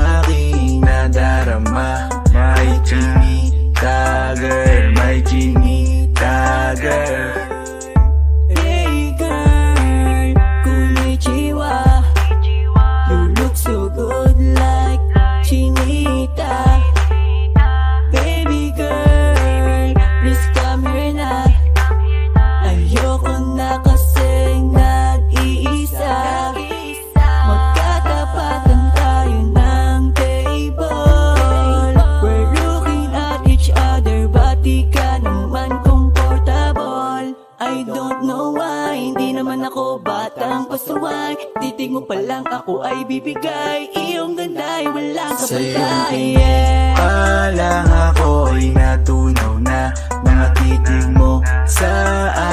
titig mo pa lang ako ay bibigay. Iyong ganda ay walang Sa iyong kapatay. tingin pa lang ako ay natunaw na. Mga titig mo sa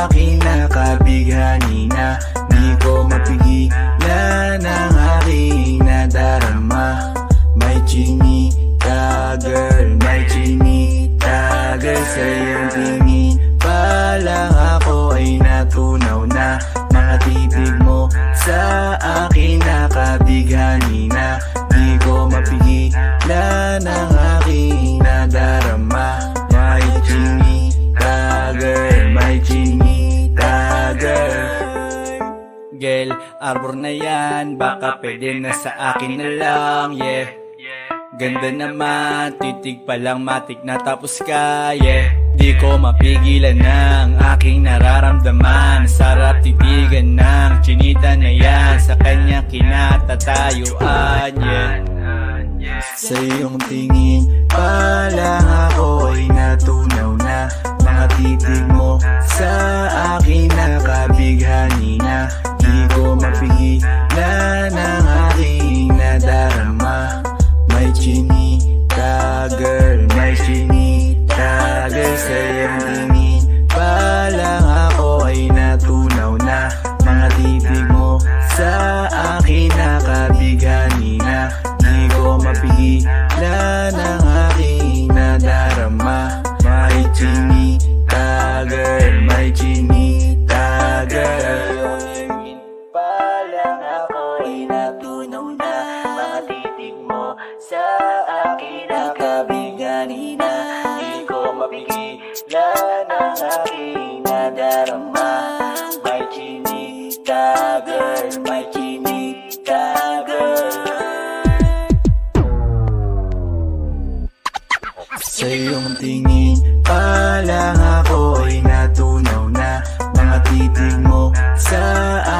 akin nakabighani na. Di ko mapigilan ang aking nadarama. May chinita girl, may chinita girl. Sa iyong tingin pa lang ako ay natunaw na. Mga titig mo sa akin nakabighani na. Di ko mapigilan ang aking nadarama. May chinita girl, may chinita girl. Girl, arbor na yan, baka pwede na sa akin na lang, yeah. Ganda naman, titig pa lang matik na tapos ka, yeah. Di ko mapigilan ng aking nararamdaman. Sarap titigan ng chinita na yan, sa kanya kinatatayuan, yeah. Sa iyong tingin pa lang ako ay natunaw na. Mga titig mo sa akin nakabighani na. Di ko mapigilan ang aking nadarama. May chinita girl, may chinita girl. Sa iyong tingin pa lang ako ay natunaw na. Mga titig mo sa akin nakabighani na. Di ko mapigilan ang aking nadarama. May chinita girl, may chinita girl. Pa lang ako ay natunaw na. Mga titig mo sa akin nakabighani na. Di ko mapigilan ang aking nadarama. May chinita girl, may chinita girl. Sa iyong tingin pa lang ako ay natunaw na. Mga titig mo sa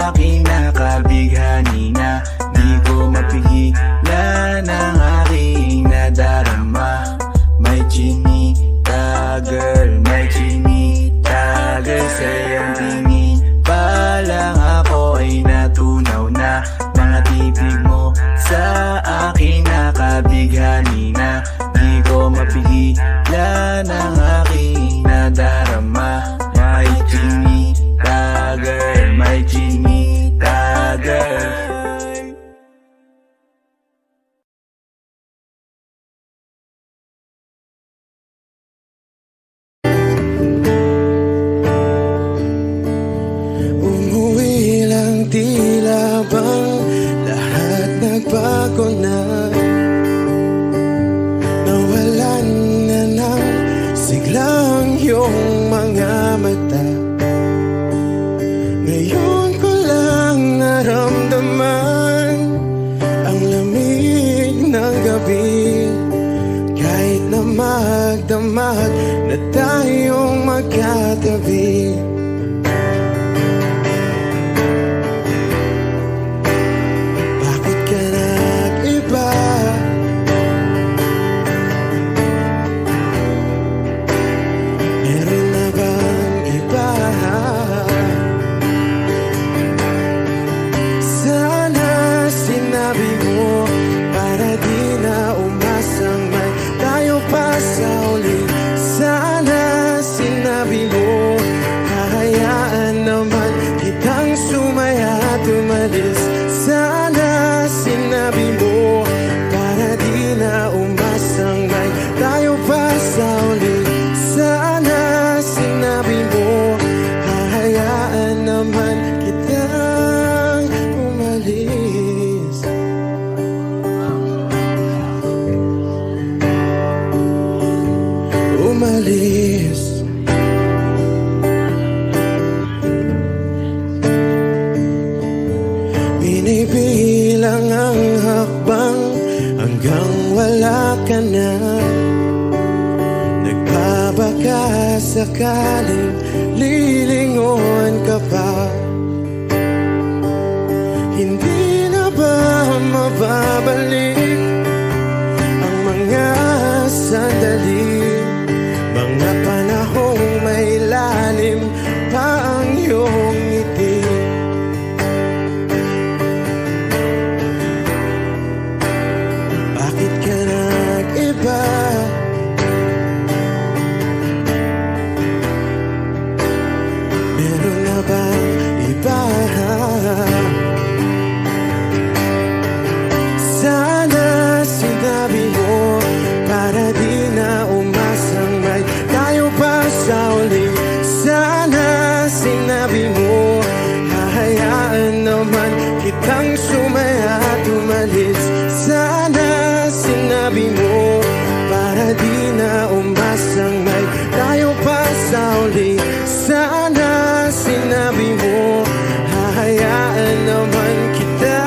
akin nakabighani na. Di ko mapigilan ang aking nadarama. May chinita girl, may chinita girl. Sa iyong tingin pa lang ako ay natunaw na. Mga titig mo sa akin nakabighani na. Di ko mapigilan ang aking nadarama. May chinita girl, may chinita girl. Umuwi lang tila bang lahat nagbago na. Nawalan na ng siglang iyong mga mata. Ngayon ko lang naramdaman ang lamig ng gabi. Kahit na magdamag na tayong magkatabi. Bakit ka nag-iba? Meron na bang iba? Sana sinabi mo para di na umasang may tayo pa sa uli. Sana sinabi mo hahayaan naman kitang sumaya at umalis. Sana sinabi mo para di na umasang may tayo pa sa uli. Sana sinabi mo hahayaan naman kitang umalis. Umalis. Binibilang ang hakbang hanggang wala ka na. Nagbabaka sakaling lilingon ka pa. Hindi na ba mababalik ang mga sandali, mga panahong may lalim pa ang iyong ngiti? kang sumaya at umalis. Sana sinabi mo para di na umasang may tayo pa sa uli. Sana sinabi mo hahayaan naman kita.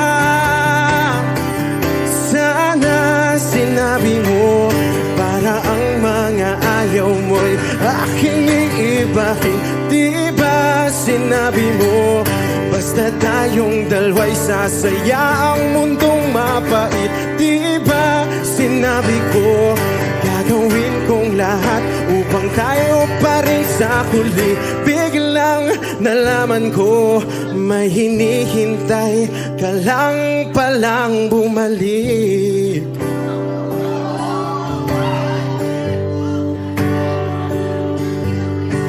Sana sinabi mo para ang mga ayaw mo'y aking iibahin. Di ba sinabi mo basta tayong dalawa'y sasaya ang mundong mapait. Di ba sinabi ko gagawin kong lahat upang tayo pa rin sa huli. Biglang nalaman ko may hinihintay ka lang palang bumalik.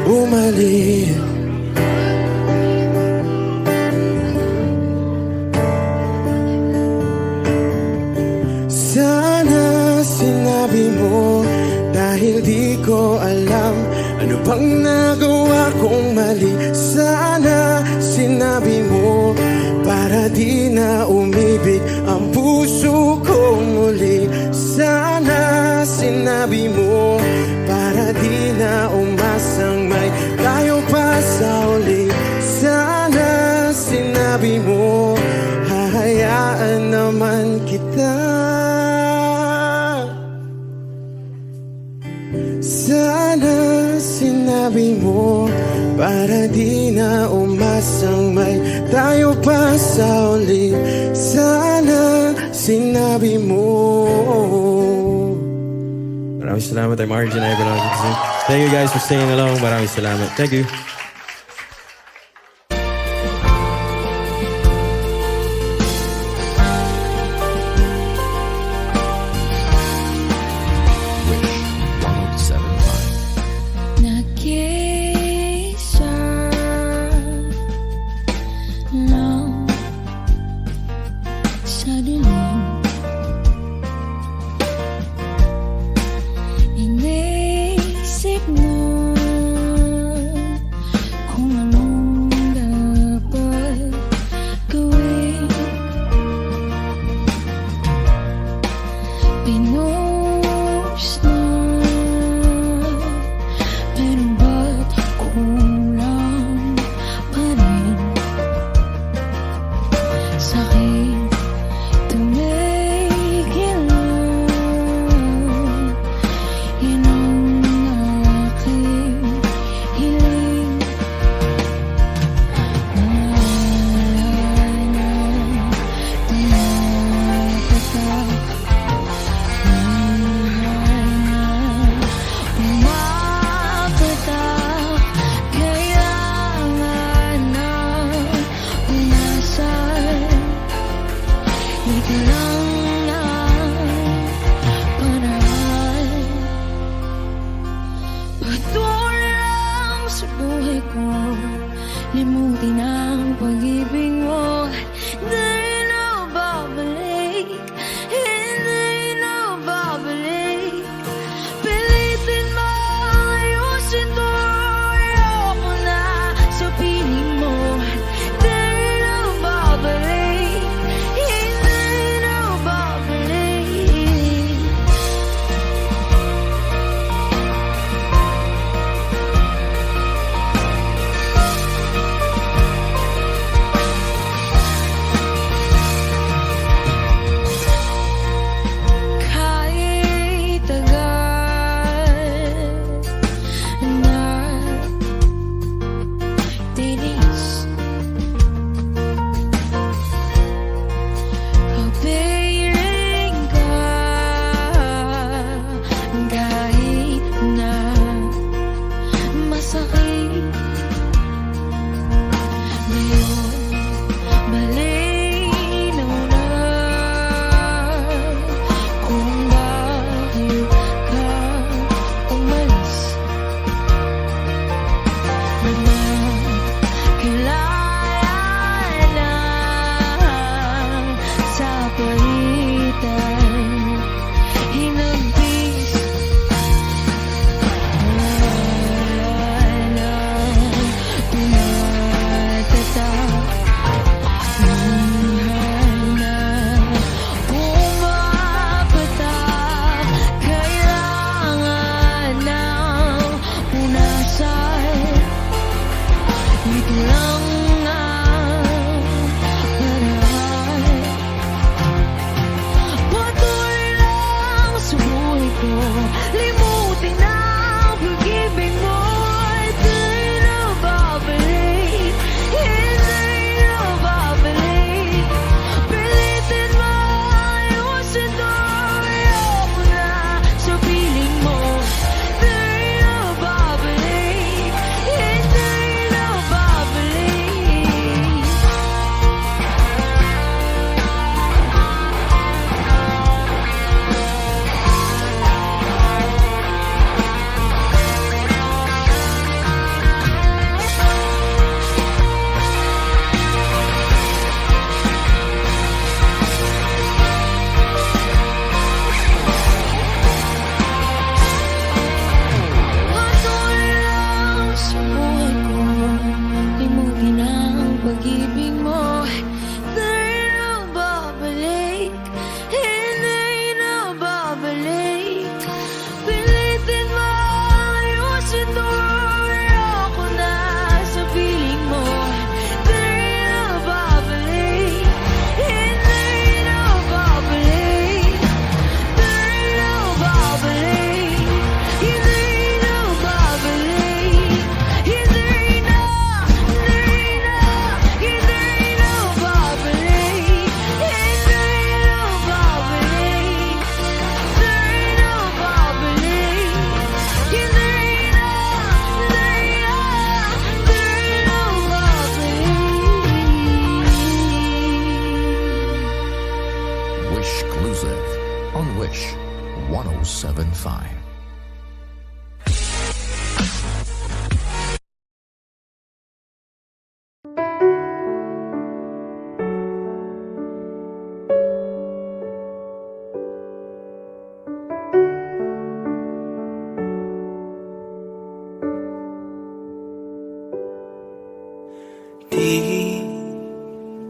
Bumalik. Sana sinabi mo dahil di ko alam ano bang nagawa kong mali. Sana sinabi mo para di na umibig ang puso ko muli. Sana sinabi mo para di na umasang may tayo pa sa uli. Sana sinabi mo hahayaan naman kita. Sana sinabi mo para di na umasang may tayo pa sa uli. Sana sinabi mo. Maraming salamat. I'm Arjun Ivan. Thank you guys for staying along. Maraming salamat. Thank you. Nag-iisa lang sa dilim. Inisip mo kung anong dapat gawin. Pinost na pero ba't kulang pa rin? Sa'kin tumigil lang. Yan ang aking hiling. Wala na tumapatak. Umapatak. Kailangan na unasan. Ito lang ang paraan. Patuloy lang sa buhay ko. Limutin ang pag-ibig mo. Hindi na babalik. Hindi na babalik. Pilitin mo ayusin to. Ayoko na sa piling mo. Hindi na babalik. Hindi na babalik.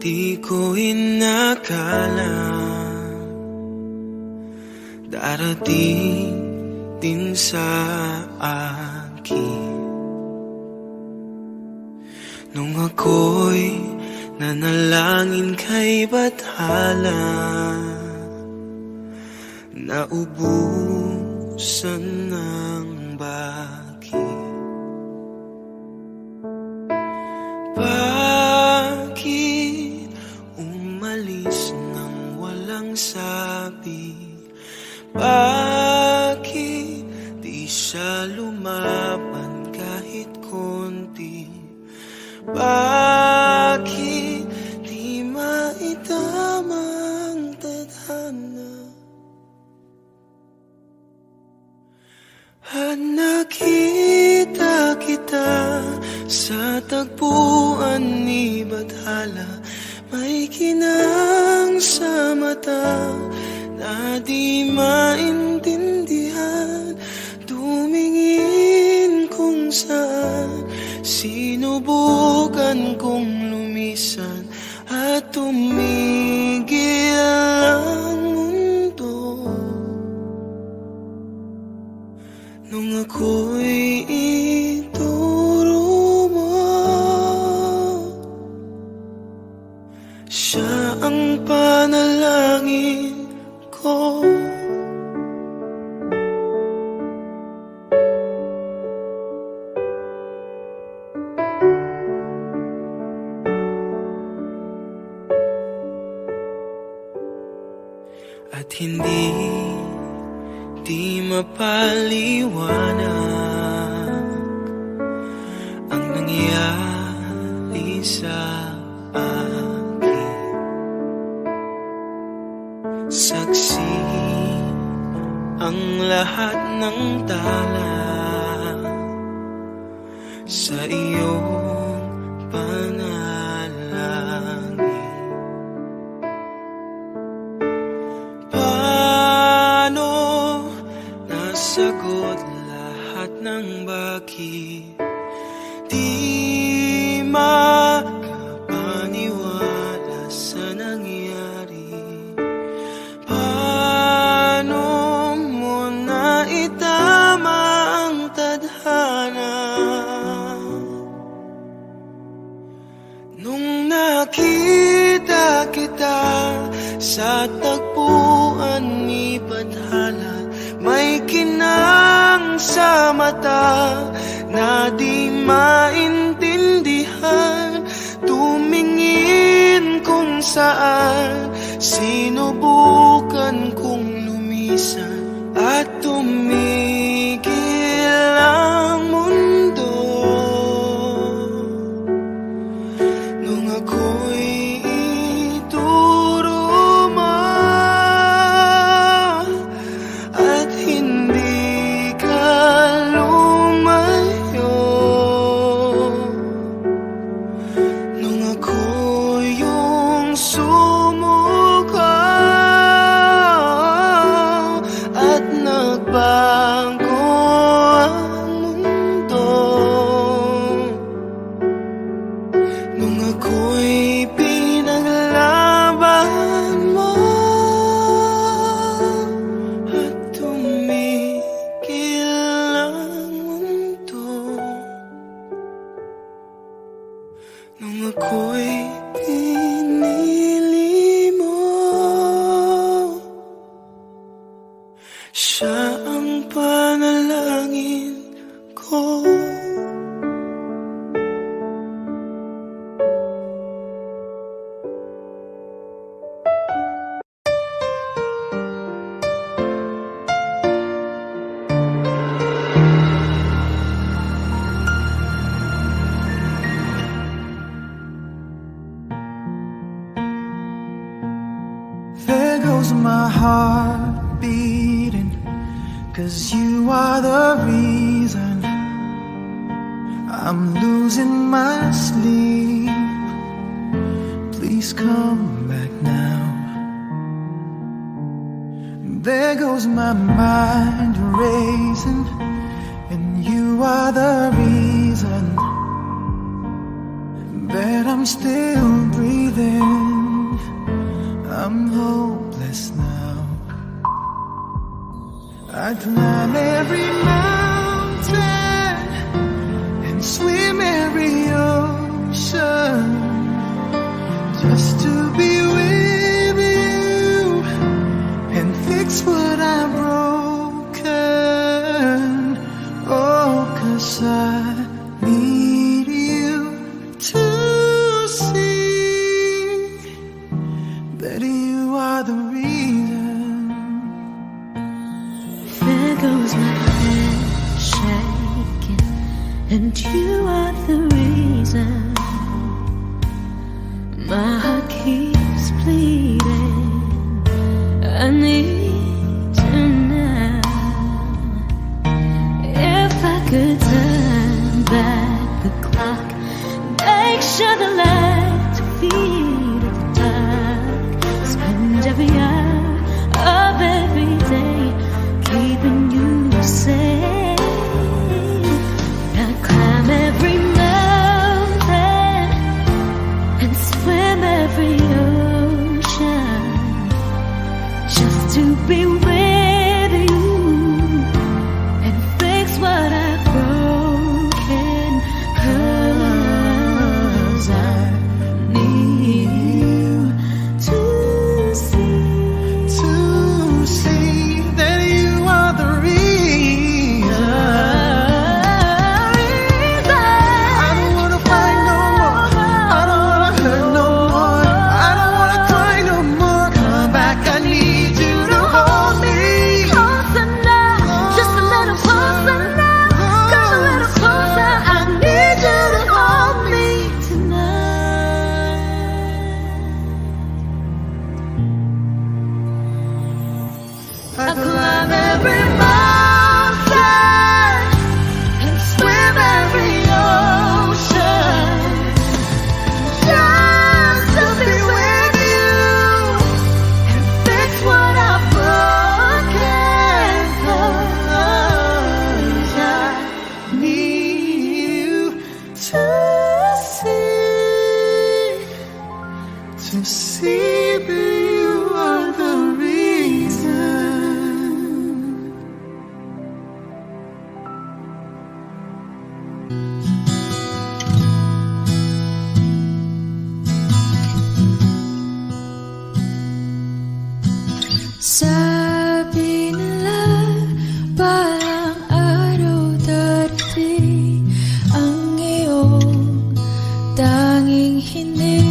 Di ko inakala darating din sa akin nung ako'y nanalangin kay Bathala, naubusan ng bakit. Bakit umalis nang walang sabi? Bakit di siya lumaban kahit konti? Bakit di maitamang tadhana? At nakita kita sa tagpuan ni Bathala, may kinang sa mata na di maintindihan. Tumingin kung saan, sinubukan kong lumisan at tumigil ang mundo. Nung ako'y ituro mo, siya ang panalangin ko. At hindi mapaliwanag ang nangyari sa akin. Saksi ang lahat ng tala sa iyong panalangin. Sagot lahat ng bakit, di makapaniwala sa nangyari. Paano mo na itama ang tadhana? Nung nakita kita sa tagpuan ni Bathala, may kinang sa mata na di maintindihan. Tumingin kung saan, sinubukan kong lumisan at tumigil ang mundo. Nung ako'y ituro mo at hindi ka lumayo, nung ako yung sumuko at nagbago ang mundo, nung ako'y pinaglaban mo at tumigil ang mundo, nung ako'y pinili mo, siya ang panalangin ko. There goes my heart beating, 'cause you are the reason I'm losing my sleep. Please come back now. There goes my mind racing, and you are the reason that I'm I'm still breathing. I'm hopeless now. I'd climb every mountain and swim every ocean just to be with you and fix what I've broken. Oh, 'cause I need you to see that you are the reason. There goes my hand shaking, and you are the reason. My heart keeps bleeding. I need you now. If I could turn back the clock, make sure the light feed the dark, spend every hour of every day keeping you safe. I climb every mountain and swim every ocean just to be with you and fix what I've broken. 'Cause I need you to see that you are the reason. I don't wanna fight no more. I don't wanna hurt no more. I don't wanna cry no more. Come back, I need you to hold me. Closer now, just a little closer now. Come a little closer, I need you to hold me tonight. I climb every mountain and swim every ocean just to be with you and fix what I've broken. 'Cause I Need you to see that you are the reason. Sabi nila parang araw darating ang iyong tanging hinihiling.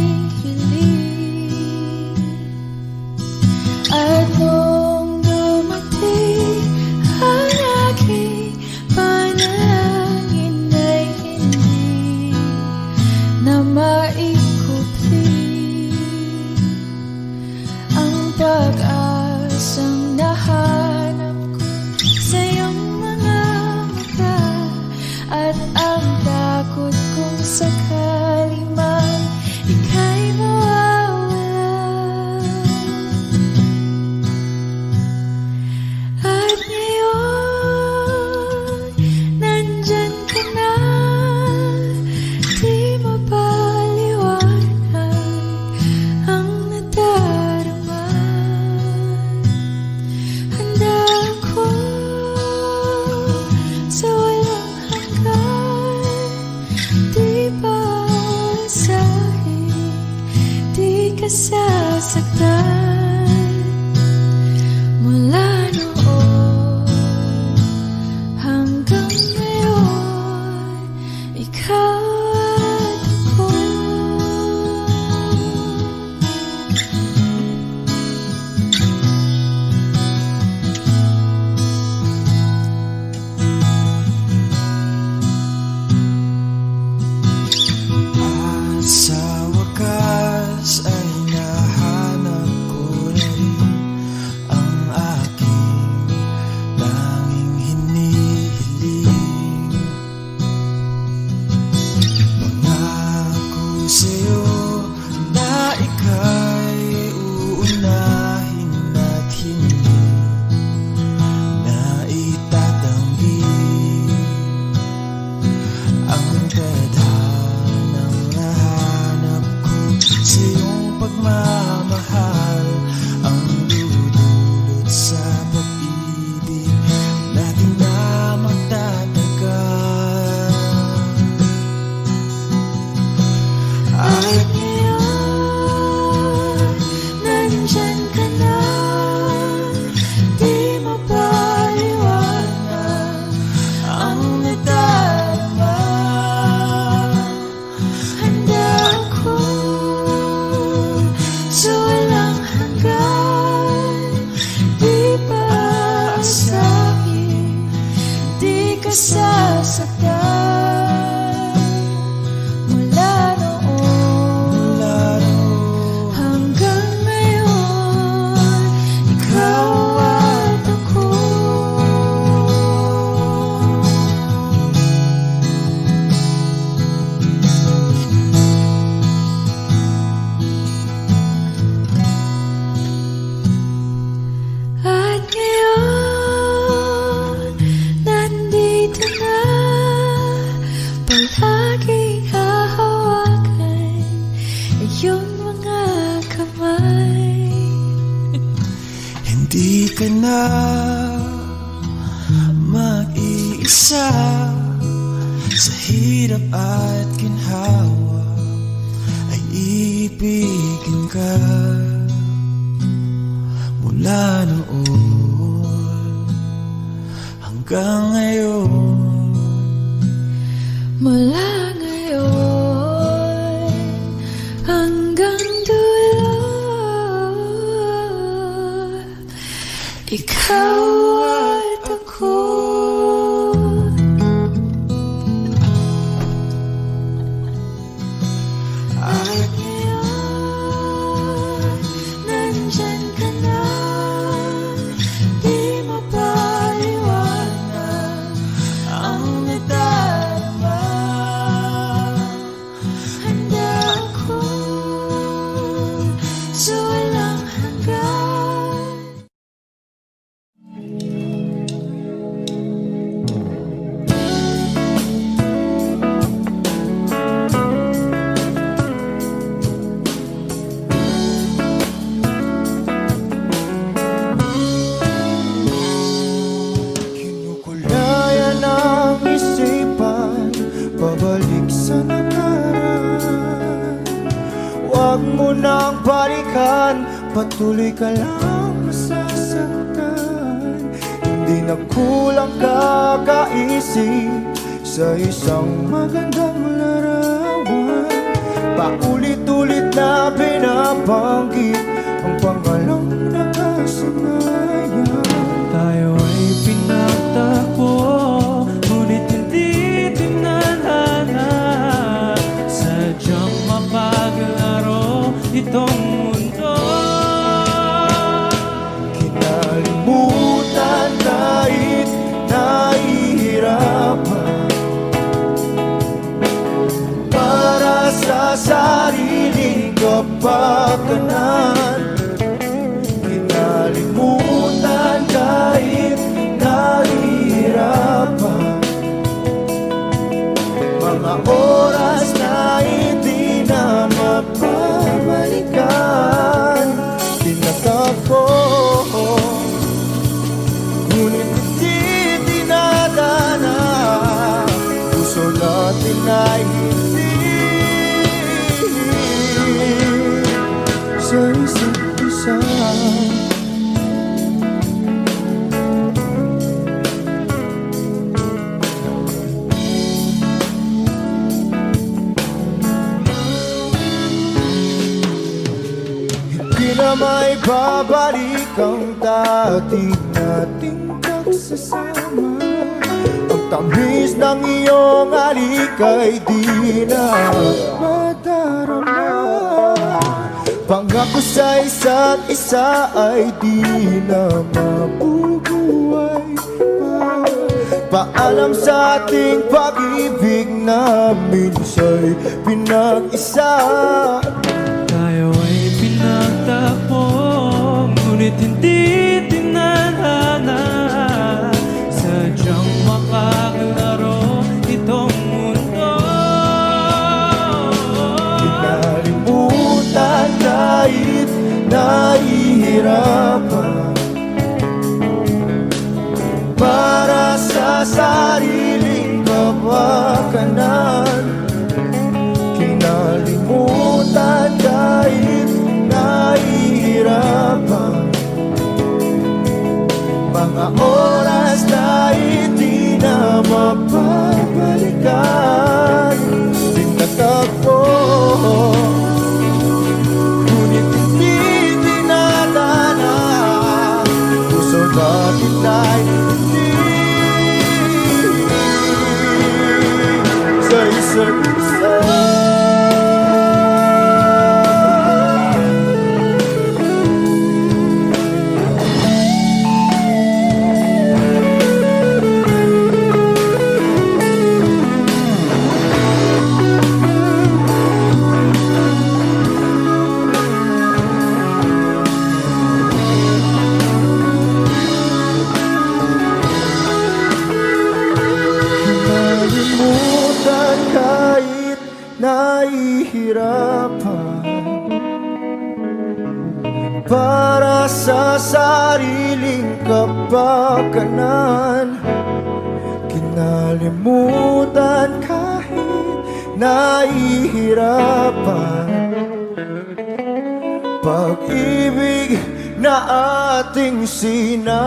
At kung dumating ang aking panalangin ay hindi na maikupli ang pag-asang nahanap ko sa iyong mga mata at ang takot kong sakali man ika'y mawawala. At ngayon, nandyan ka na, di mapaliwanag ang nadarama. Handa ako sa walang hanggan, di paasahin, di ka sasaktan. Mula noon hanggang ngayon, ikaw at ako. Sa wakas ay nahanap ko na rin ang aking tanging hinihiling. Pangako sa'yo na ika'y uunahin at hindi na itatanggi ang tadhanang nahanap ka na mag-iisa sa hirap at ginhawa, ay ibigin ka mula noon hanggang ngayon. Mula ngayon hanggang dulo, ikaw at ako. At ngayon, nandyan ka na, di mapaliwanag ang nadarama. Handa ako sa walang hanggan. Kinukulaya ng isipan, pabalik sa nakaraan. Huwag mo nang balikan, patuloy ka lang masasaktan. Hindi na kulang kakaisip sa isang magandang larawan. Paulit-ulit na binabanggit ang pangalang nakasanayan. Tayo ay pinagtagpo, ngunit hindi tinadhana. Sadyang mapaglaro itong mundo. Kinalimutan kahit nahihirapan, para sa sariling kapakanan. Kinalimutan kahit nahihirapan, mga oras na hindi na mapabalikan. Tinatako, ngunit hindi dinadana. Puso natin ay hindi sa isa't isa. Hindi na may babalik ang dati nating pagsasama. Ang tamis ng iyong halik ay di na madarama. Pangako sa isa't isa ay di na mabubuhay pa. Paalam sa ating pag-ibig na minsa'y pinag-isa. Tayo ay pinagtagpo, ngunit hindi tinadhana. Sadyang makaglaro itong mundo. Kinalimutan kahit nahihirapan, para sa sariling kapakanan. Kinalimutan kahit nahihirapan, mga oras na hindi na mapabalikan. Tinatagpo, ngunit hindi dinadana. Puso natin ay hindi sa isa't isa. Kinalimutan kahit nahihirapan, para sa sariling kapakanan. Kinalimutan kahit nahihirapan. Pag-ibig na ating sinayang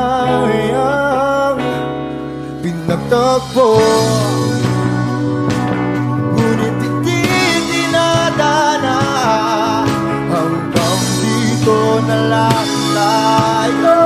pinagtagpo, ngunit hindi dinadana. Hanggang dito na lang tayo.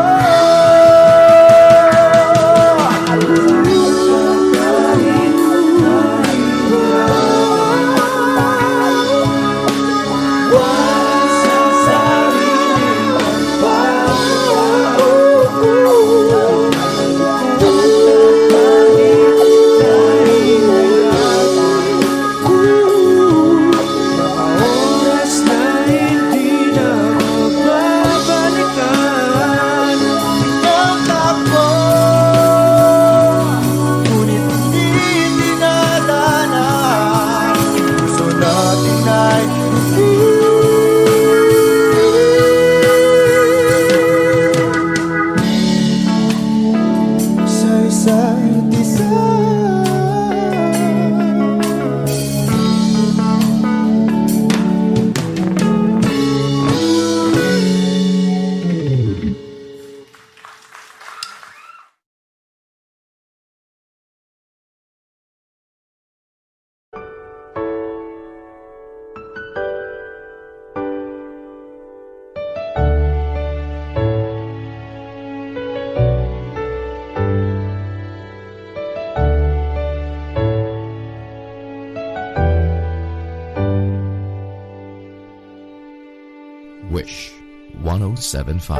Wish 1075.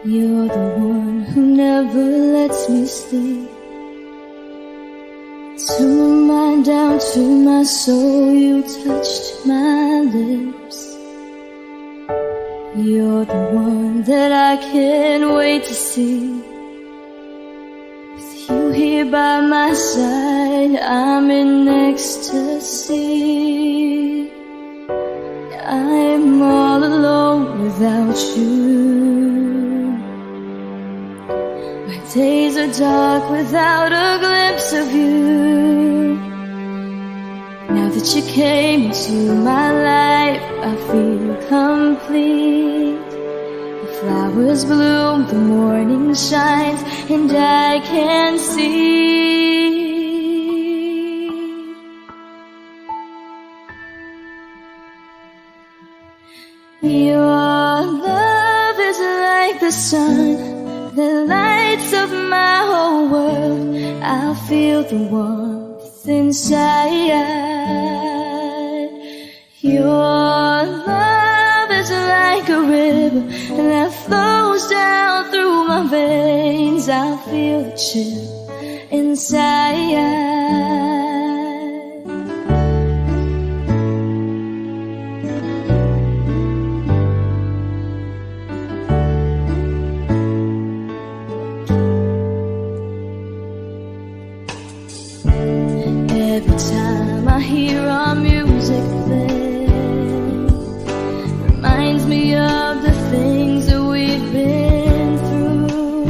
You're the one who never lets me sleep. To my mind, down to my soul, you touched my lips. You're the one that I can't wait to see. With you here by my side, I'm in ecstasy. I'm all alone without you. My days are dark without a glimpse of you. Now that you came into my life, I feel complete. The flowers bloom, the morning shines, and I can see. Your love is like the sun that lights up my whole world. I feel the warmth inside. Your love is like a river that flows down through my veins. I feel the chill inside. Every time I hear our music play, reminds me of the things that we've been through.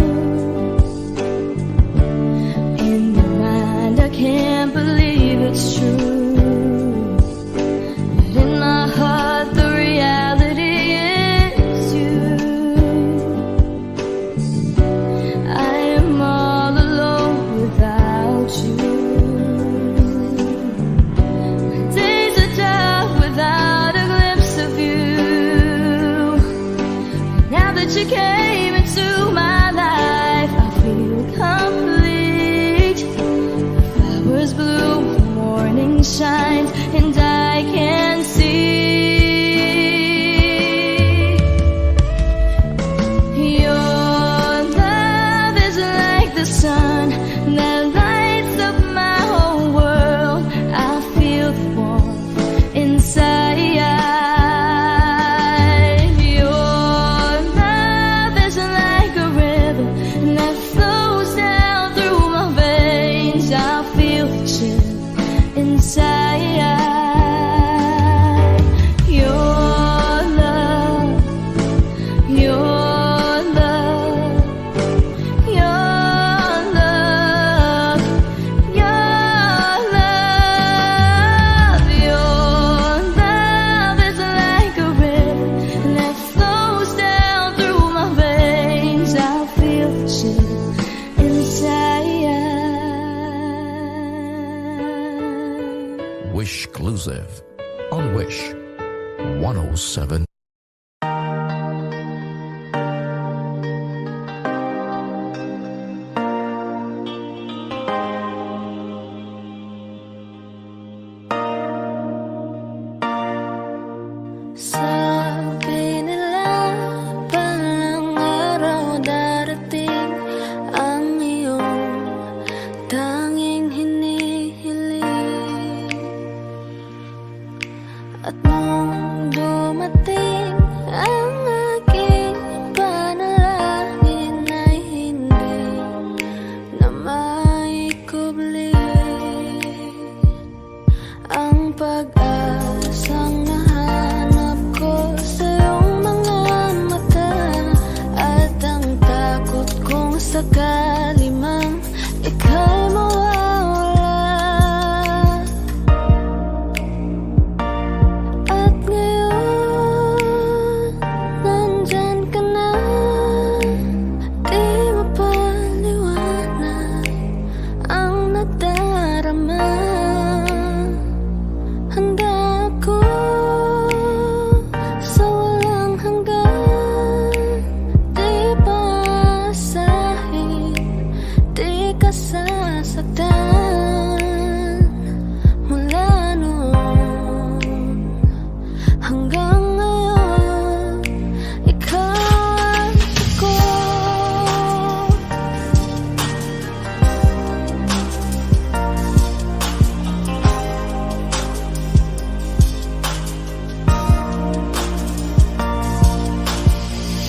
In my mind, I can't believe it's true, but in my heart, the reality is you. I am all alone without you. You came into my life, I feel complete. The flowers bloom, the morning shines, and I can see. Your love is like the sun that lights up my whole world. I feel the warmth inside. Inside exclusive on Wish 107. Sabi nila palang araw darating ang iyong tanging hinihiling. At nung dumating ang aking panalangin ay hindi na maikubli ang pag-asang nahanap ko sa iyong mga mata, at ang takot kong sakali mang ika'y mawawala. At ngayon, nandyan ka na, di mapaliwanag ang nadarama. Handa ako sa walang hanggan, di pasahin, di ka sasaktan. Mula noon hanggang ngayon, ikaw at ako.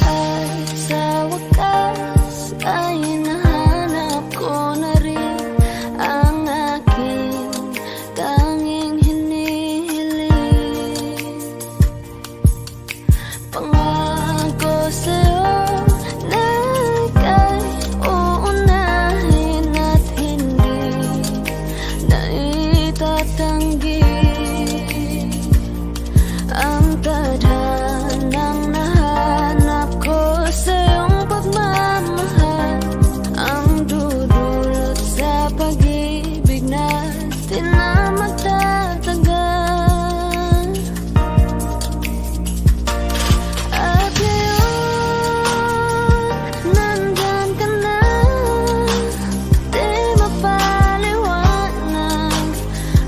At sa wakas ay nahanap ko na rin ang aking tanging hinihiling. Pangako sa'yo na ika'y uunahin at hindi na itatanggi ang tadhanang nahanap ko sa iyong pagmamahal, ang dudulot sa pag-ibig natin na magtatagal. At ngayon, nandyan ka na, di mapaliwanag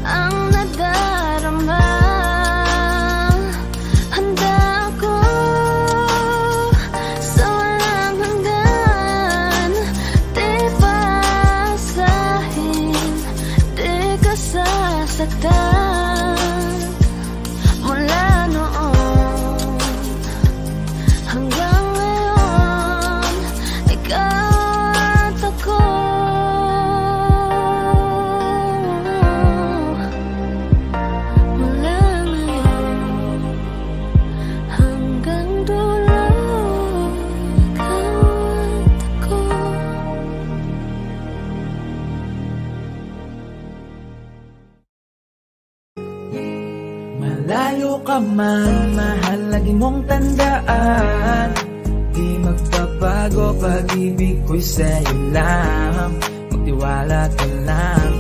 ang nadarama. Handa ako sa walang hanggan, di pasahin, di ka sasaktan. Mula noon hanggang ngayon, ikaw at ako. Mula ngayon hanggang dulo, ikaw at ako. Malayo ka man, mahal lagi mong tandaan, di magbabago pag-ibig ko'y sa'yo lang. Magtiwala ka lang,